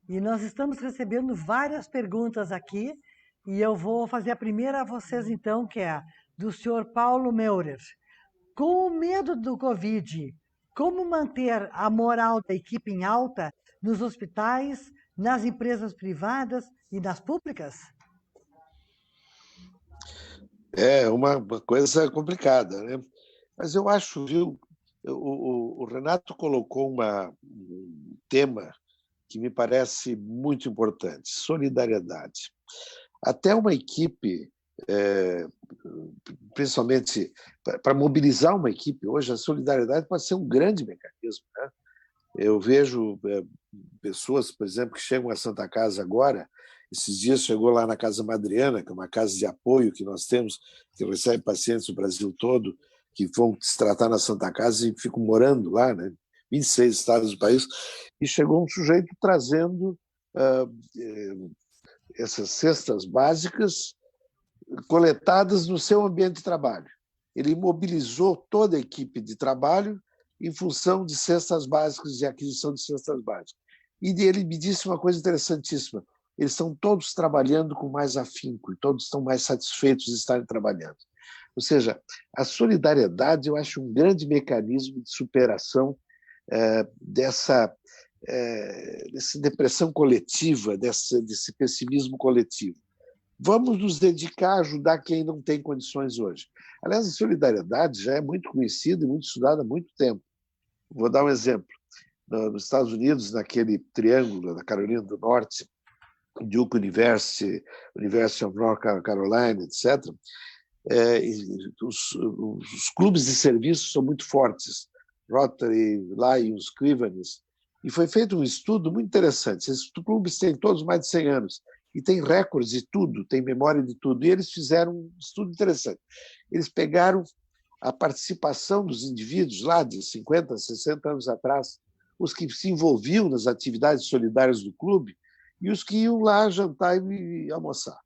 E nós estamos recebendo várias perguntas aqui. E eu vou fazer a primeira a vocês, então, que é do senhor Paulo Meurer. Com o medo do Covid, como manter a moral da equipe em alta nos hospitais, nas empresas privadas e nas públicas? É uma coisa complicada, né? Mas eu acho, viu, o Renato colocou um tema que me parece muito importante: solidariedade. Até uma equipe, principalmente para mobilizar uma equipe, hoje a solidariedade pode ser um grande mecanismo, né? Eu vejo pessoas, por exemplo, que chegam a Santa Casa agora. Esses dias chegou lá na Casa Madriana, que é uma casa de apoio que nós temos, que recebe pacientes do Brasil todo, que vão se tratar na Santa Casa e ficam morando lá, né? 26 estados do país, e chegou um sujeito trazendo essas cestas básicas coletadas no seu ambiente de trabalho. Ele mobilizou toda a equipe de trabalho em função de cestas básicas, de aquisição de cestas básicas. E ele me disse uma coisa interessantíssima: eles estão todos trabalhando com mais afinco e todos estão mais satisfeitos de estarem trabalhando. Ou seja, a solidariedade eu acho um grande mecanismo de superação dessa depressão coletiva, desse pessimismo coletivo. Vamos nos dedicar a ajudar quem não tem condições hoje. Aliás, a solidariedade já é muito conhecida e muito estudada há muito tempo. Vou dar um exemplo. Nos Estados Unidos, naquele triângulo da Carolina do Norte, Duke University, University of North Carolina, etc., os clubes de serviço são muito fortes. Rotary, Lions, Cleveland. E foi feito um estudo muito interessante. Esses clubes têm todos mais de 100 anos e têm recordes de tudo, têm memória de tudo. E eles fizeram um estudo interessante. Eles pegaram a participação dos indivíduos lá de 50, 60 anos atrás, os que se envolviam nas atividades solidárias do clube e os que iam lá jantar e almoçar.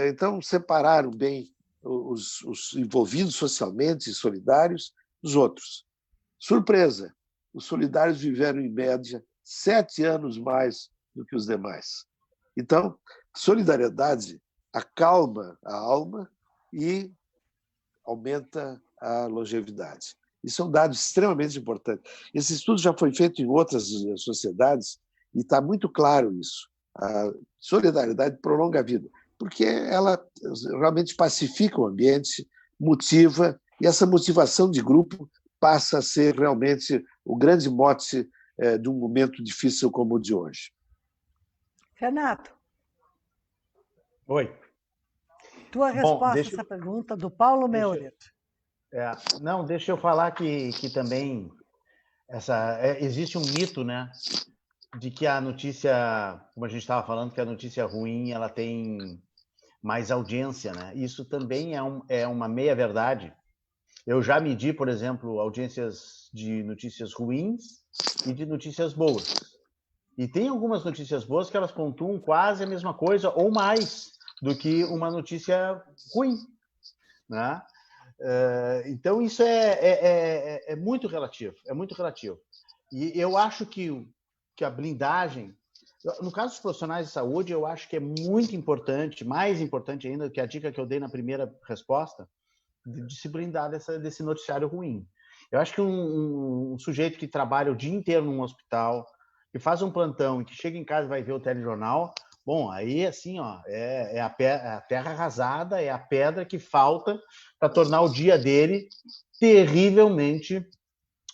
Então, separaram bem os envolvidos socialmente e solidários dos outros. Surpresa! Os solidários viveram, em média, 7 anos mais do que os demais. Então, solidariedade acalma a alma e aumenta a longevidade. Isso é um dado extremamente importante. Esse estudo já foi feito em outras sociedades e está muito claro isso. A solidariedade prolonga a vida, porque ela realmente pacifica o ambiente, motiva, e essa motivação de grupo passa a ser realmente o grande mote de um momento difícil como o de hoje. Renato. Oi. Tua resposta a essa pergunta do Paulo Meurer. Não, deixa eu falar que também existe um mito, né, de que a notícia, como a gente estava falando, que a notícia ruim ela tem mais audiência, né? Isso também é uma meia-verdade. Eu já medi, por exemplo, audiências de notícias ruins e de notícias boas. E tem algumas notícias boas que elas pontuam quase a mesma coisa ou mais do que uma notícia ruim, né? Então, isso é muito relativo, é muito relativo. E eu acho que a blindagem, no caso dos profissionais de saúde, eu acho que é muito importante, mais importante ainda que a dica que eu dei na primeira resposta, de se blindar desse noticiário ruim. Eu acho que um sujeito que trabalha o dia inteiro num hospital, que faz um plantão e que chega em casa e vai ver o telejornal, bom, aí assim, ó, é a terra arrasada, é a pedra que falta para tornar o dia dele terrivelmente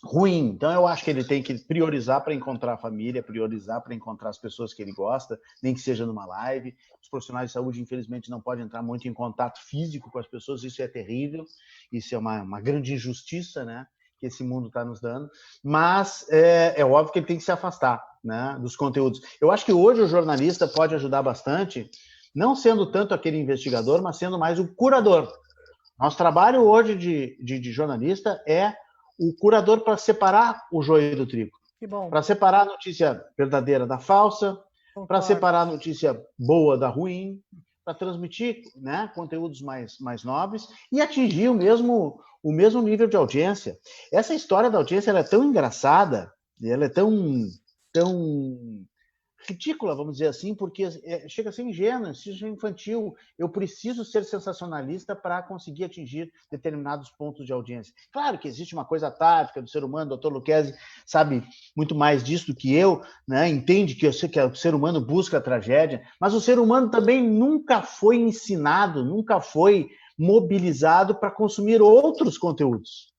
ruim. Então, eu acho que ele tem que priorizar para encontrar a família, priorizar para encontrar as pessoas que ele gosta, nem que seja numa live. Os profissionais de saúde, infelizmente, não podem entrar muito em contato físico com as pessoas, isso é terrível, isso é uma grande injustiça, né, que esse mundo está nos dando, mas é óbvio que ele tem que se afastar, né, dos conteúdos. Eu acho que hoje o jornalista pode ajudar bastante, não sendo tanto aquele investigador, mas sendo mais o curador. Nosso trabalho hoje de jornalista é o curador para separar o joio do trigo. Que bom. Para separar a notícia verdadeira da falsa, para separar a notícia boa da ruim, para transmitir, né, conteúdos mais nobres e atingir o mesmo nível de audiência. Essa história da audiência ela é tão engraçada, e ela é tão ridícula, vamos dizer assim, porque chega a ser ingênua, seja infantil. Eu preciso ser sensacionalista para conseguir atingir determinados pontos de audiência. Claro que existe uma coisa tática do ser humano, o Dr. Lucchesi sabe muito mais disso do que eu, né? Entende que o ser humano busca a tragédia, mas o ser humano também nunca foi ensinado, nunca foi mobilizado para consumir outros conteúdos.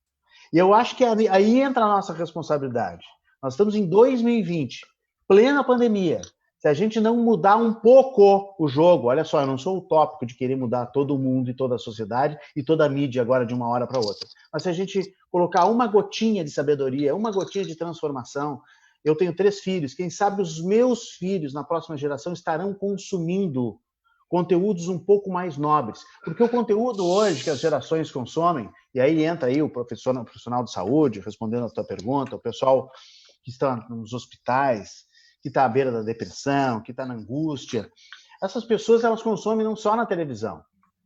E eu acho que aí entra a nossa responsabilidade. Nós estamos em 2020, plena pandemia. Se a gente não mudar um pouco o jogo, olha só, eu não sou utópico de querer mudar todo mundo e toda a sociedade e toda a mídia agora de uma hora para outra. Mas se a gente colocar uma gotinha de sabedoria, uma gotinha de transformação, eu tenho 3 filhos, quem sabe os meus filhos na próxima geração estarão consumindo conteúdos um pouco mais nobres. Porque o conteúdo hoje que as gerações consomem, e aí entra aí o profissional de saúde, respondendo a tua pergunta, o pessoal que está nos hospitais, que está à beira da depressão, que está na angústia. Essas pessoas, elas consomem não só na televisão,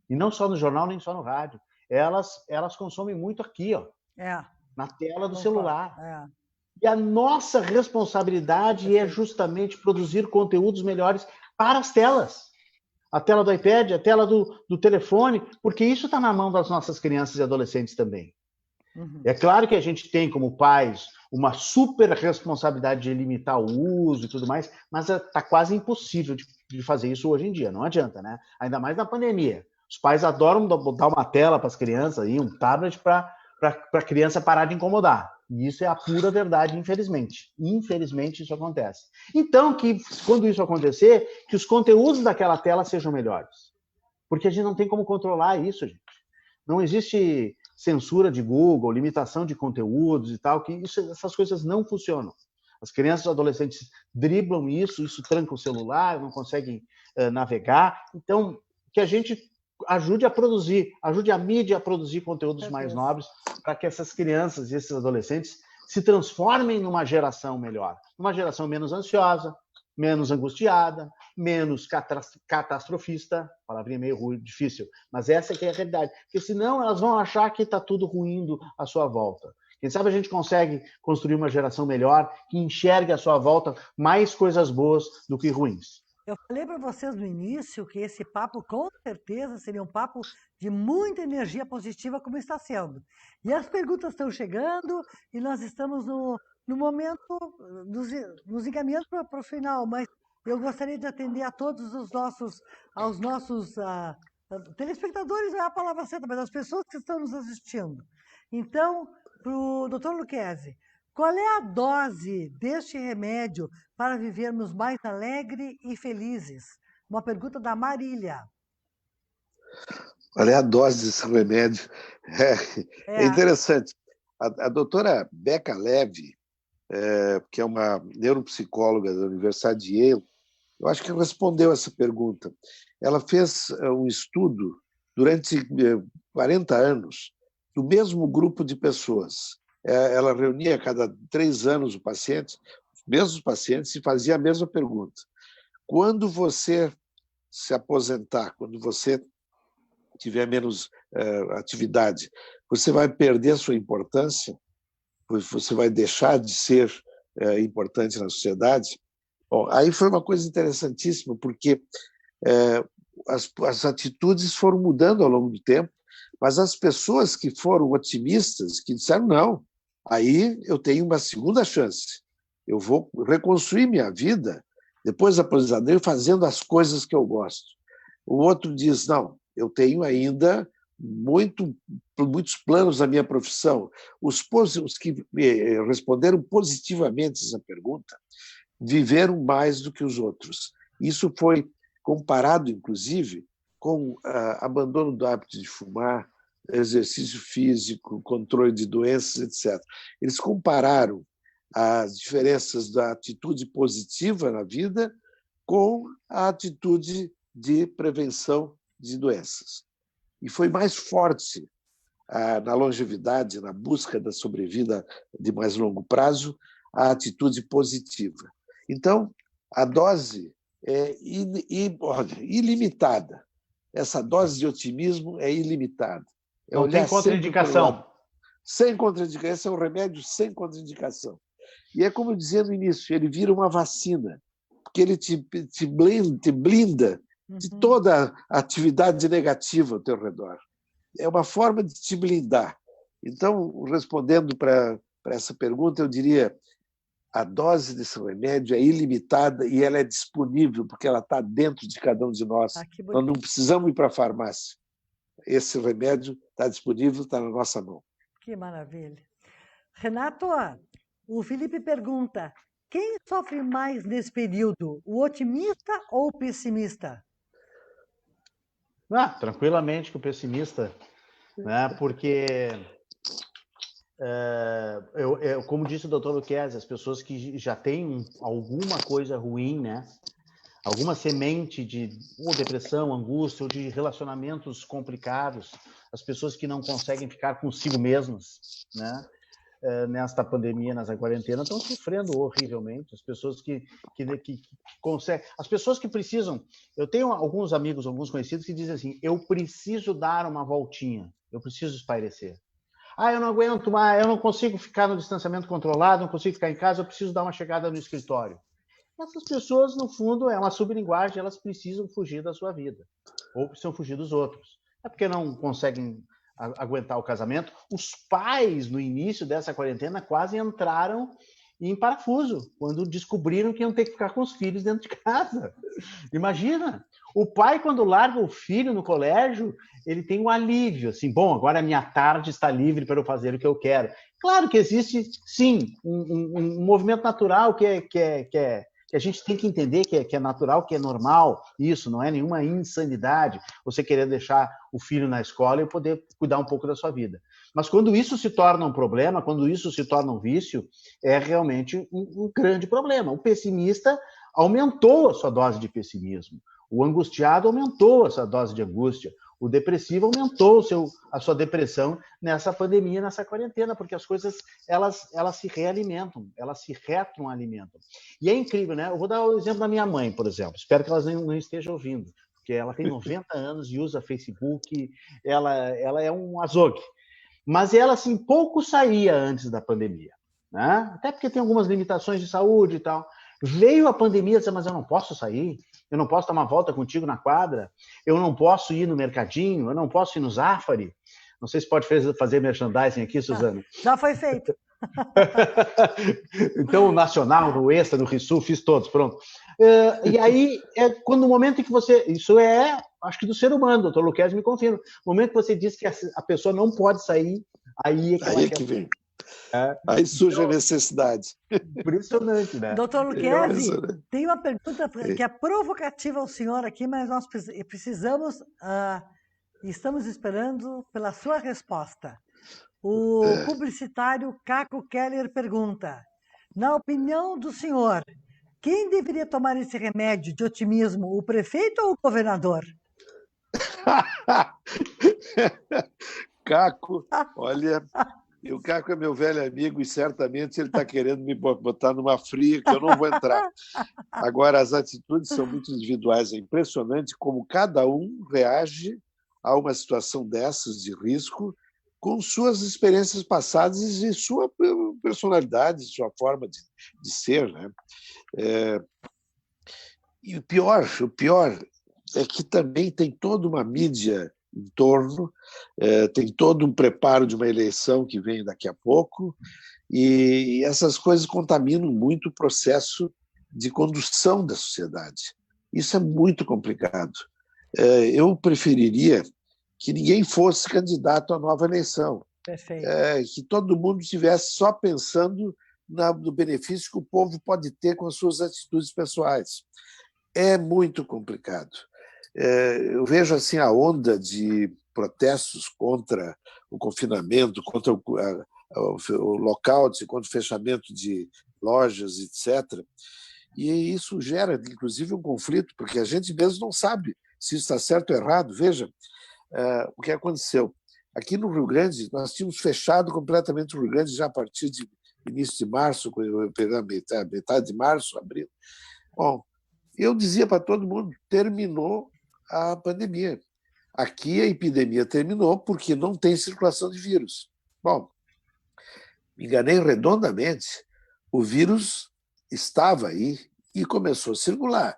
e não só no jornal, nem só no rádio. Elas consomem muito aqui, ó, na tela do celular. E a nossa responsabilidade é justamente produzir conteúdos melhores para as telas. A tela do iPad, a tela do telefone, porque isso está na mão das nossas crianças e adolescentes também. Uhum. É claro que a gente tem, como pais, uma super responsabilidade de limitar o uso e tudo mais, mas está quase impossível de fazer isso hoje em dia, não adianta, né? Ainda mais na pandemia. Os pais adoram dar uma tela para as crianças, aí, um tablet para a criança parar de incomodar. E isso é a pura verdade, infelizmente. Infelizmente, isso acontece. Então, quando isso acontecer, que os conteúdos daquela tela sejam melhores. Porque a gente não tem como controlar isso, gente. Não existe censura de Google, limitação de conteúdos e tal, que essas coisas não funcionam. As crianças e adolescentes driblam isso tranca o celular, não conseguem navegar. Então, que a gente ajude a produzir, ajude a mídia a produzir conteúdos mais nobres para que essas crianças e esses adolescentes se transformem numa geração melhor, numa geração menos ansiosa, menos angustiada, menos catastrofista, palavrinha meio difícil, mas essa que é a realidade, porque senão elas vão achar que está tudo ruindo à sua volta. Quem sabe a gente consegue construir uma geração melhor que enxergue à sua volta mais coisas boas do que ruins. Eu falei para vocês no início que esse papo, com certeza, seria um papo de muita energia positiva, como está sendo. E as perguntas estão chegando e nós estamos no momento, nos encaminhando para o final, mas eu gostaria de atender a todos aos nossos telespectadores, não é a palavra certa, mas as pessoas que estão nos assistindo. Então, para o Dr. Lucchesi, qual é a dose deste remédio para vivermos mais alegres e felizes? Uma pergunta da Marília. Qual é a dose desse remédio? É interessante. A doutora Becca Levy, que é uma neuropsicóloga da Universidade de Yale, eu acho que respondeu essa pergunta. Ela fez um estudo durante 40 anos do mesmo grupo de pessoas. Ela reunia a cada 3 anos os mesmos pacientes, e fazia a mesma pergunta. Quando você se aposentar, quando você tiver menos atividade, você vai perder a sua importância? Você vai deixar de ser importante na sociedade? Bom, aí foi uma coisa interessantíssima, porque as atitudes foram mudando ao longo do tempo, mas as pessoas que foram otimistas, que disseram, não, aí eu tenho uma segunda chance, eu vou reconstruir minha vida depois da aposentadoria fazendo as coisas que eu gosto. O outro diz, não, eu tenho ainda muitos planos na minha profissão. Os que responderam positivamente essa pergunta viveram mais do que os outros. Isso foi comparado, inclusive, com abandono do hábito de fumar, exercício físico, controle de doenças, etc. Eles compararam as diferenças da atitude positiva na vida com a atitude de prevenção de doenças. E foi mais forte na longevidade, na busca da sobrevida de mais longo prazo, a atitude positiva. Então, a dose é ilimitada. Essa dose de otimismo é ilimitada. Não tem contraindicação. Sem contraindicação. Esse é um remédio sem contraindicação. E é como eu dizia no início, ele vira uma vacina, porque ele te blinda de toda a atividade negativa ao teu redor. É uma forma de te blindar. Então, respondendo para essa pergunta, eu diria: a dose desse remédio é ilimitada e ela é disponível, porque ela está dentro de cada um de nós. Nós não precisamos ir para a farmácia. Esse remédio está disponível, está na nossa mão. Que maravilha. Renato, o Felipe pergunta, quem sofre mais nesse período, o otimista ou o pessimista? Tranquilamente que o pessimista, né? Porque, como disse o doutor Luquezzi, as pessoas que já têm alguma coisa ruim, né? Alguma semente de ou depressão, angústia, ou de relacionamentos complicados, as pessoas que não conseguem ficar consigo mesmas, né? Nesta pandemia, nessa quarentena, estão sofrendo horrivelmente. As pessoas que conseguem, as pessoas que precisam. Eu tenho alguns amigos, alguns conhecidos que dizem assim: eu preciso dar uma voltinha, eu preciso espairecer. Eu não aguento mais, eu não consigo ficar no distanciamento controlado, não consigo ficar em casa, eu preciso dar uma chegada no escritório. Essas pessoas, no fundo, é uma sublinguagem, elas precisam fugir da sua vida, ou precisam fugir dos outros. É porque não conseguem aguentar o casamento. Os pais, no início dessa quarentena, quase entraram em parafuso, quando descobriram que iam ter que ficar com os filhos dentro de casa. Imagina! O pai, quando larga o filho no colégio, ele tem um alívio, assim, bom, agora a minha tarde está livre para eu fazer o que eu quero. Claro que existe, sim, um movimento natural que a gente tem que entender que é natural, que é normal, isso, não é nenhuma insanidade, você querer deixar o filho na escola e poder cuidar um pouco da sua vida. Mas quando isso se torna um problema, quando isso se torna um vício, é realmente um grande problema. O pessimista aumentou a sua dose de pessimismo, o angustiado aumentou a sua dose de angústia, o depressivo aumentou a sua depressão nessa pandemia, nessa quarentena, porque as coisas elas se realimentam, elas se retroalimentam. E é incrível, né? Eu vou dar o exemplo da minha mãe, por exemplo. Espero que elas não estejam ouvindo, porque ela tem 90 anos e usa Facebook, ela é um azogue. Mas ela, assim, pouco saía antes da pandemia, né? Até porque tem algumas limitações de saúde e tal. Veio a pandemia e disse, mas eu não posso sair, eu não posso dar uma volta contigo na quadra, eu não posso ir no mercadinho, eu não posso ir no Zafari. Não sei se pode fazer merchandising aqui, Suzana. Já foi feito. Então, o Nacional, no Extra, no Rissul, fiz todos, pronto. E aí, quando o momento em que você... Isso acho que do ser humano, doutor Luquezzi me confirma. No momento que você diz que a pessoa não pode sair, aí é que vem. Aí surge a necessidade. Impressionante, né? Doutor Luquezzi, tem uma pergunta que é provocativa ao senhor aqui, mas nós precisamos, estamos esperando pela sua resposta. O publicitário Caco Keller pergunta, na opinião do senhor, Quem deveria tomar esse remédio de otimismo, o prefeito ou o governador? Caco, olha, e o Caco é meu velho amigo e certamente ele está querendo me botar numa fria que eu não vou entrar. Agora, as atitudes são muito individuais. É impressionante como cada um reage a uma situação dessas de risco com suas experiências passadas e sua personalidade, sua forma de ser, né? E o pior é que também tem toda uma mídia em torno, tem todo um preparo de uma eleição que vem daqui a pouco, e essas coisas contaminam muito o processo de condução da sociedade. Isso é muito complicado. Eu preferiria que ninguém fosse candidato à nova eleição, que todo mundo estivesse só pensando no benefício que o povo pode ter com as suas atitudes pessoais. É muito complicado. Eu vejo assim a onda de protestos contra o confinamento, contra o lockout, contra o fechamento de lojas, etc. E isso gera, inclusive, um conflito, porque a gente mesmo não sabe se isso está certo ou errado. Veja o que aconteceu. Aqui no Rio Grande, nós tínhamos fechado completamente o Rio Grande já a partir de início de março, metade de março, abril. Bom, eu dizia para todo mundo, terminou a pandemia. Aqui a epidemia terminou porque não tem circulação de vírus. Bom, me enganei redondamente. O vírus estava aí e começou a circular.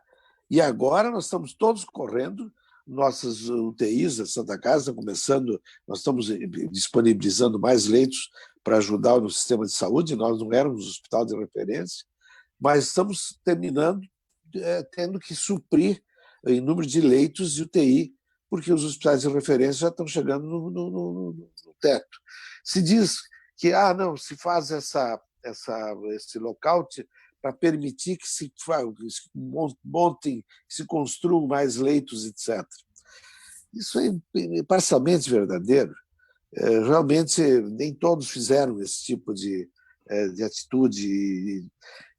E agora nós estamos todos correndo, nossas UTIs da Santa Casa começando, nós estamos disponibilizando mais leitos para ajudar no sistema de saúde, nós não éramos hospital de referência, mas estamos terminando tendo que suprir em número de leitos de UTI, porque os hospitais de referência já estão chegando no teto. Se diz que não, se faz esse lockout para permitir que se montem, que se construam mais leitos, etc. Isso é parcialmente verdadeiro. Realmente, nem todos fizeram esse tipo de atitude.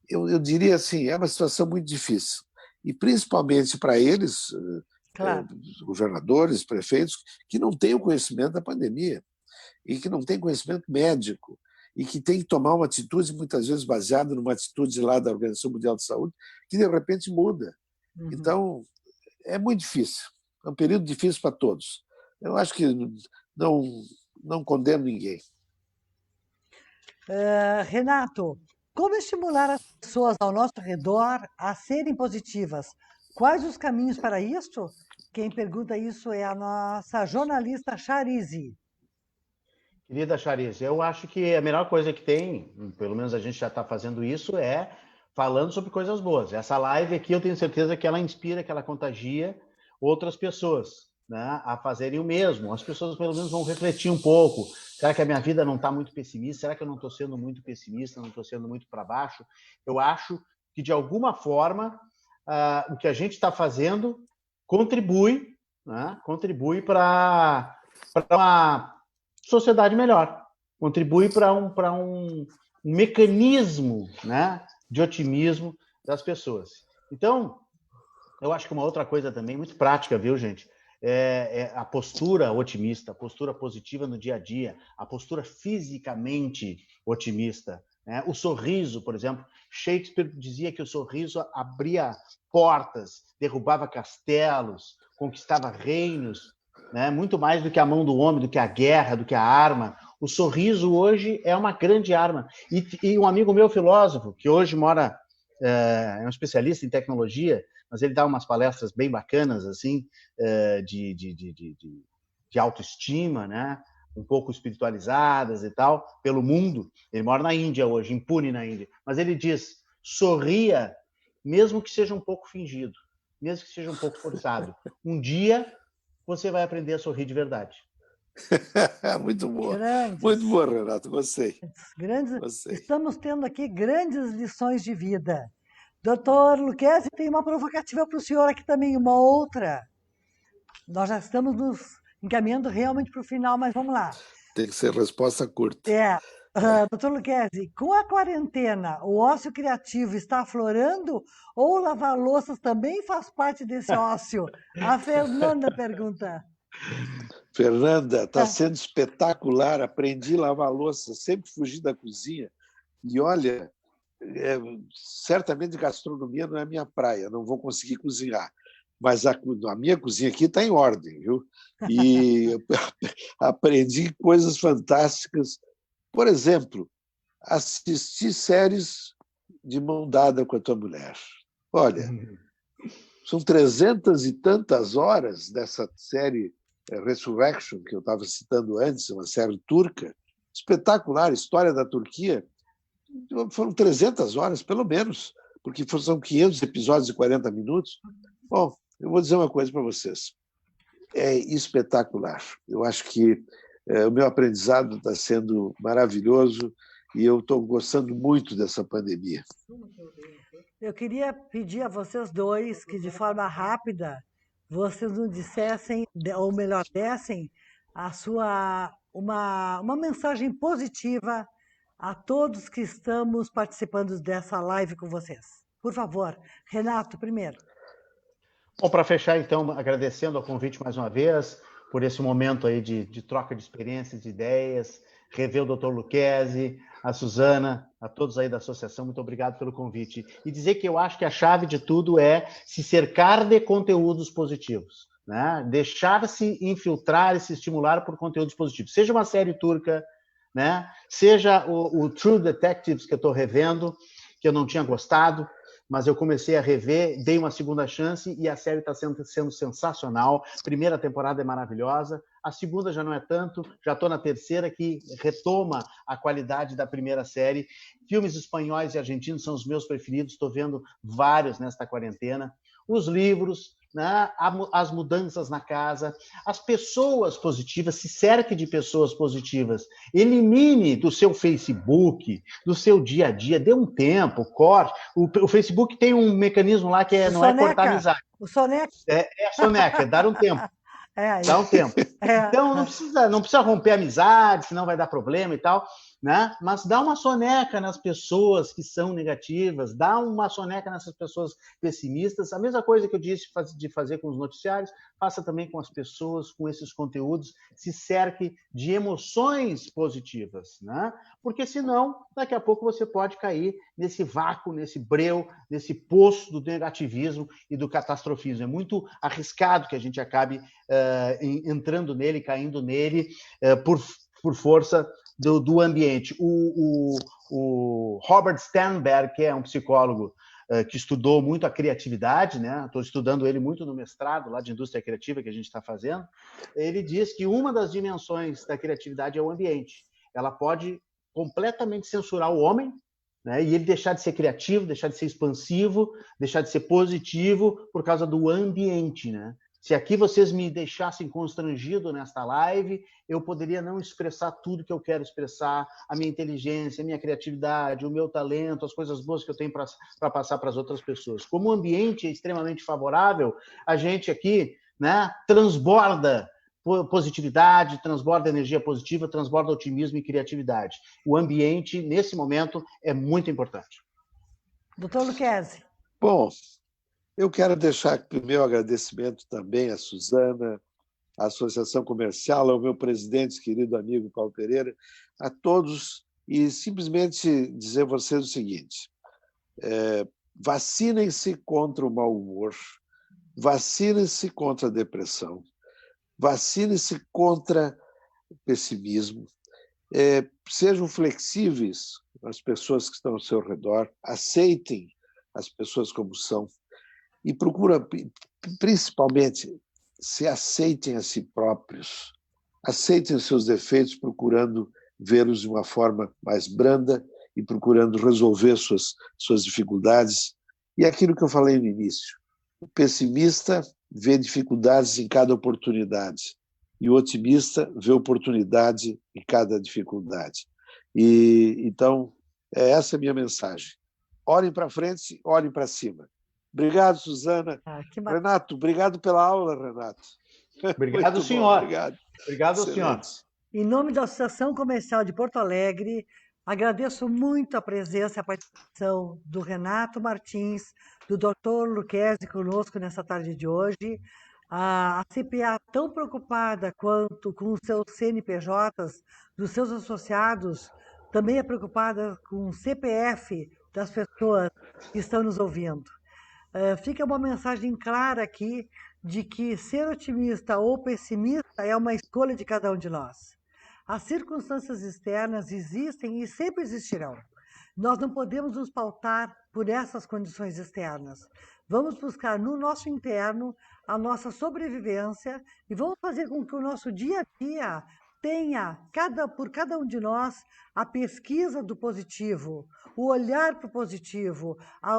Eu diria assim, é uma situação muito difícil. E principalmente para eles, Claro. governadores, prefeitos, que não têm o conhecimento da pandemia e que não têm conhecimento médico e que têm que tomar uma atitude, muitas vezes baseada numa atitude lá da Organização Mundial de Saúde, que de repente muda. Então, é muito difícil. É um período difícil para todos. Eu acho que não condeno ninguém. Renato, como estimular as pessoas ao nosso redor a serem positivas? Quais os caminhos para isso? Quem pergunta isso é a nossa jornalista Charize. Querida Charize, eu acho que a melhor coisa que tem, pelo menos a gente já está fazendo isso, é falando sobre coisas boas. Essa live aqui eu tenho certeza que ela inspira, que ela contagia outras pessoas, né, a fazerem o mesmo. As pessoas pelo menos vão refletir um pouco. Será que a minha vida não está muito pessimista? Será que eu não estou sendo muito pessimista? Não estou sendo muito para baixo? Eu acho que, de alguma forma, o que a gente está fazendo contribui, né, contribui para uma sociedade melhor, contribui para um mecanismo, né, de otimismo das pessoas. Então, eu acho que uma outra coisa também muito prática, viu, gente? É a postura otimista, a postura positiva no dia a dia, a postura fisicamente otimista, né? O sorriso, por exemplo. Shakespeare dizia que o sorriso abria portas, derrubava castelos, conquistava reinos, né? Muito mais do que a mão do homem, do que a guerra, do que a arma. O sorriso hoje é uma grande arma. E um amigo meu, filósofo, que hoje mora, é um especialista em tecnologia, mas ele dá umas palestras bem bacanas, assim, de autoestima, né? Um pouco espiritualizadas e tal, pelo mundo. Ele mora na Índia hoje, em Pune, na Índia. Mas ele diz, sorria, mesmo que seja um pouco fingido, mesmo que seja um pouco forçado. Um dia você vai aprender a sorrir de verdade. Muito boa. Muito boa, Renato. Gostei. Gostei. Estamos tendo aqui grandes lições de vida. Doutor Lucchesi, tem uma provocativa para o senhor aqui também, uma outra. Nós já estamos nos encaminhando realmente para o final, mas vamos lá. Tem que ser resposta curta. Doutor Luquezzi, com a quarentena, o ócio criativo está aflorando ou lavar louças também faz parte desse ócio? A Fernanda pergunta. Fernanda, está sendo espetacular. Aprendi a lavar louça, sempre fugi da cozinha. E olha, certamente gastronomia não é a minha praia, não vou conseguir cozinhar. Mas a minha cozinha aqui está em ordem, viu? E aprendi coisas fantásticas. Por exemplo, assistir séries de mão dada com a tua mulher. Olha, são 300 e tantas horas dessa série Resurrection, que eu estava citando antes, uma série turca, espetacular, história da Turquia. Foram 300 horas, pelo menos, porque são 500 episódios de 40 minutos. Bom, eu vou dizer uma coisa para vocês. É espetacular. Eu acho que o meu aprendizado está sendo maravilhoso e eu estou gostando muito dessa pandemia. Eu queria pedir a vocês dois que, de forma rápida, vocês nos dissessem, ou melhor, dessem uma mensagem positiva a todos que estamos participando dessa live com vocês. Por favor, Renato, primeiro. Bom, para fechar, então, agradecendo ao convite mais uma vez, por esse momento aí de troca de experiências, de ideias, rever o Dr. Luquezzi, a Suzana, a todos aí da associação, muito obrigado pelo convite. E dizer que eu acho que a chave de tudo é se cercar de conteúdos positivos, né? Deixar-se infiltrar e se estimular por conteúdos positivos. Seja uma série turca, né? Seja o True Detectives, que eu estou revendo, que eu não tinha gostado, mas eu comecei a rever, dei uma segunda chance e a série está sendo sensacional. Primeira temporada é maravilhosa, a segunda já não é tanto, já estou na terceira, que retoma a qualidade da primeira série. Filmes espanhóis e argentinos são os meus preferidos, estou vendo vários nesta quarentena. Os livros, né, as mudanças na casa, as pessoas positivas, se cerque de pessoas positivas, elimine do seu Facebook, do seu dia a dia, dê um tempo, corte. O Facebook tem um mecanismo lá que não é cortar amizade. O soneca. É a soneca, é dar um tempo. Dá um tempo. Então, não precisa romper amizade, senão vai dar problema e tal, né? Mas dá uma soneca nas pessoas que são negativas, dá uma soneca nessas pessoas pessimistas. A mesma coisa que eu disse de fazer com os noticiários, faça também com as pessoas, com esses conteúdos, se cerque de emoções positivas, né? Porque senão, daqui a pouco você pode cair nesse vácuo, nesse breu, nesse poço do negativismo e do catastrofismo. É muito arriscado que a gente acabe entrando nele, caindo nele, por força do ambiente. O Robert Sternberg, que é um psicólogo que estudou muito a criatividade, né? Estou estudando ele muito no mestrado lá de indústria criativa que a gente está fazendo. Ele diz que uma das dimensões da criatividade é o ambiente. Ela pode completamente censurar o homem, né? E ele deixar de ser criativo, deixar de ser expansivo, deixar de ser positivo por causa do ambiente, né? Se aqui vocês me deixassem constrangido nesta live, eu poderia não expressar tudo que eu quero expressar, a minha inteligência, a minha criatividade, o meu talento, as coisas boas que eu tenho para passar para as outras pessoas. Como o ambiente é extremamente favorável, a gente aqui, né, transborda positividade, transborda energia positiva, transborda otimismo e criatividade. O ambiente, nesse momento, é muito importante. Doutor Luquezzi. Bom, eu quero deixar aqui o meu agradecimento também à Suzana, à Associação Comercial, ao meu presidente, querido amigo Paulo Pereira, a todos, e simplesmente dizer a vocês o seguinte: vacinem-se contra o mau humor, vacinem-se contra a depressão, vacinem-se contra o pessimismo, sejam flexíveis com as pessoas que estão ao seu redor, aceitem as pessoas como são, e procura, principalmente, se aceitem a si próprios, aceitem os seus defeitos, procurando vê-los de uma forma mais branda e procurando resolver suas dificuldades. E aquilo que eu falei no início, o pessimista vê dificuldades em cada oportunidade e o otimista vê oportunidade em cada dificuldade. Então, essa é a minha mensagem. Olhem para frente, olhem para cima. Obrigado, Suzana. Renato, obrigado pela aula, Renato. Obrigado, senhor. Obrigado. Obrigado, senhor. Em nome da Associação Comercial de Porto Alegre, Agradeço muito a presença e a participação do Renato Martins, do Dr. Lucchesi conosco nessa tarde de hoje. A CPA, tão preocupada quanto com os seus CNPJs, dos seus associados, também é preocupada com o CPF das pessoas que estão nos ouvindo. Fica uma mensagem clara aqui de que ser otimista ou pessimista é uma escolha de cada um de nós. As circunstâncias externas existem e sempre existirão. Nós não podemos nos pautar por essas condições externas. Vamos buscar no nosso interno a nossa sobrevivência e vamos fazer com que o nosso dia a dia tenha, por cada um de nós, a pesquisa do positivo, o olhar para o positivo,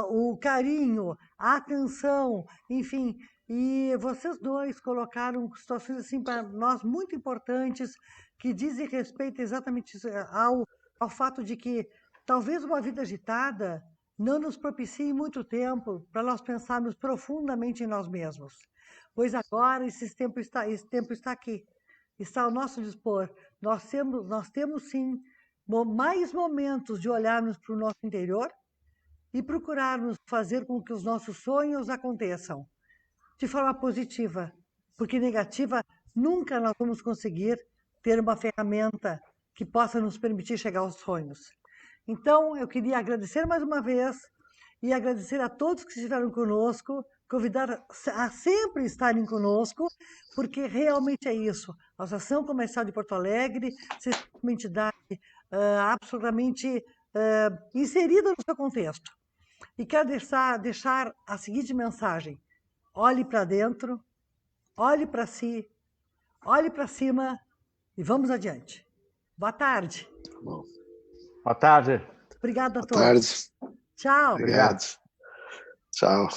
o carinho, a atenção, enfim. E vocês dois colocaram situações assim para nós muito importantes que dizem respeito exatamente ao fato de que talvez uma vida agitada não nos propicie muito tempo para nós pensarmos profundamente em nós mesmos. Pois agora esse tempo está aqui, está ao nosso dispor. Nós temos sim mais momentos de olharmos para o nosso interior e procurarmos fazer com que os nossos sonhos aconteçam de forma positiva, porque negativa nunca nós vamos conseguir ter uma ferramenta que possa nos permitir chegar aos sonhos. Então, eu queria agradecer mais uma vez e agradecer a todos que estiveram conosco, convidar a sempre estarem conosco, porque realmente é isso. A Associação Comercial de Porto Alegre, vocês são uma entidade absolutamente inserida no seu contexto. E quero deixar a seguinte mensagem: olhe para dentro, olhe para si, olhe para cima e vamos adiante. Boa tarde. Bom, Boa tarde. Obrigada a boa todos. tarde. Tchau. Obrigado. Tchau.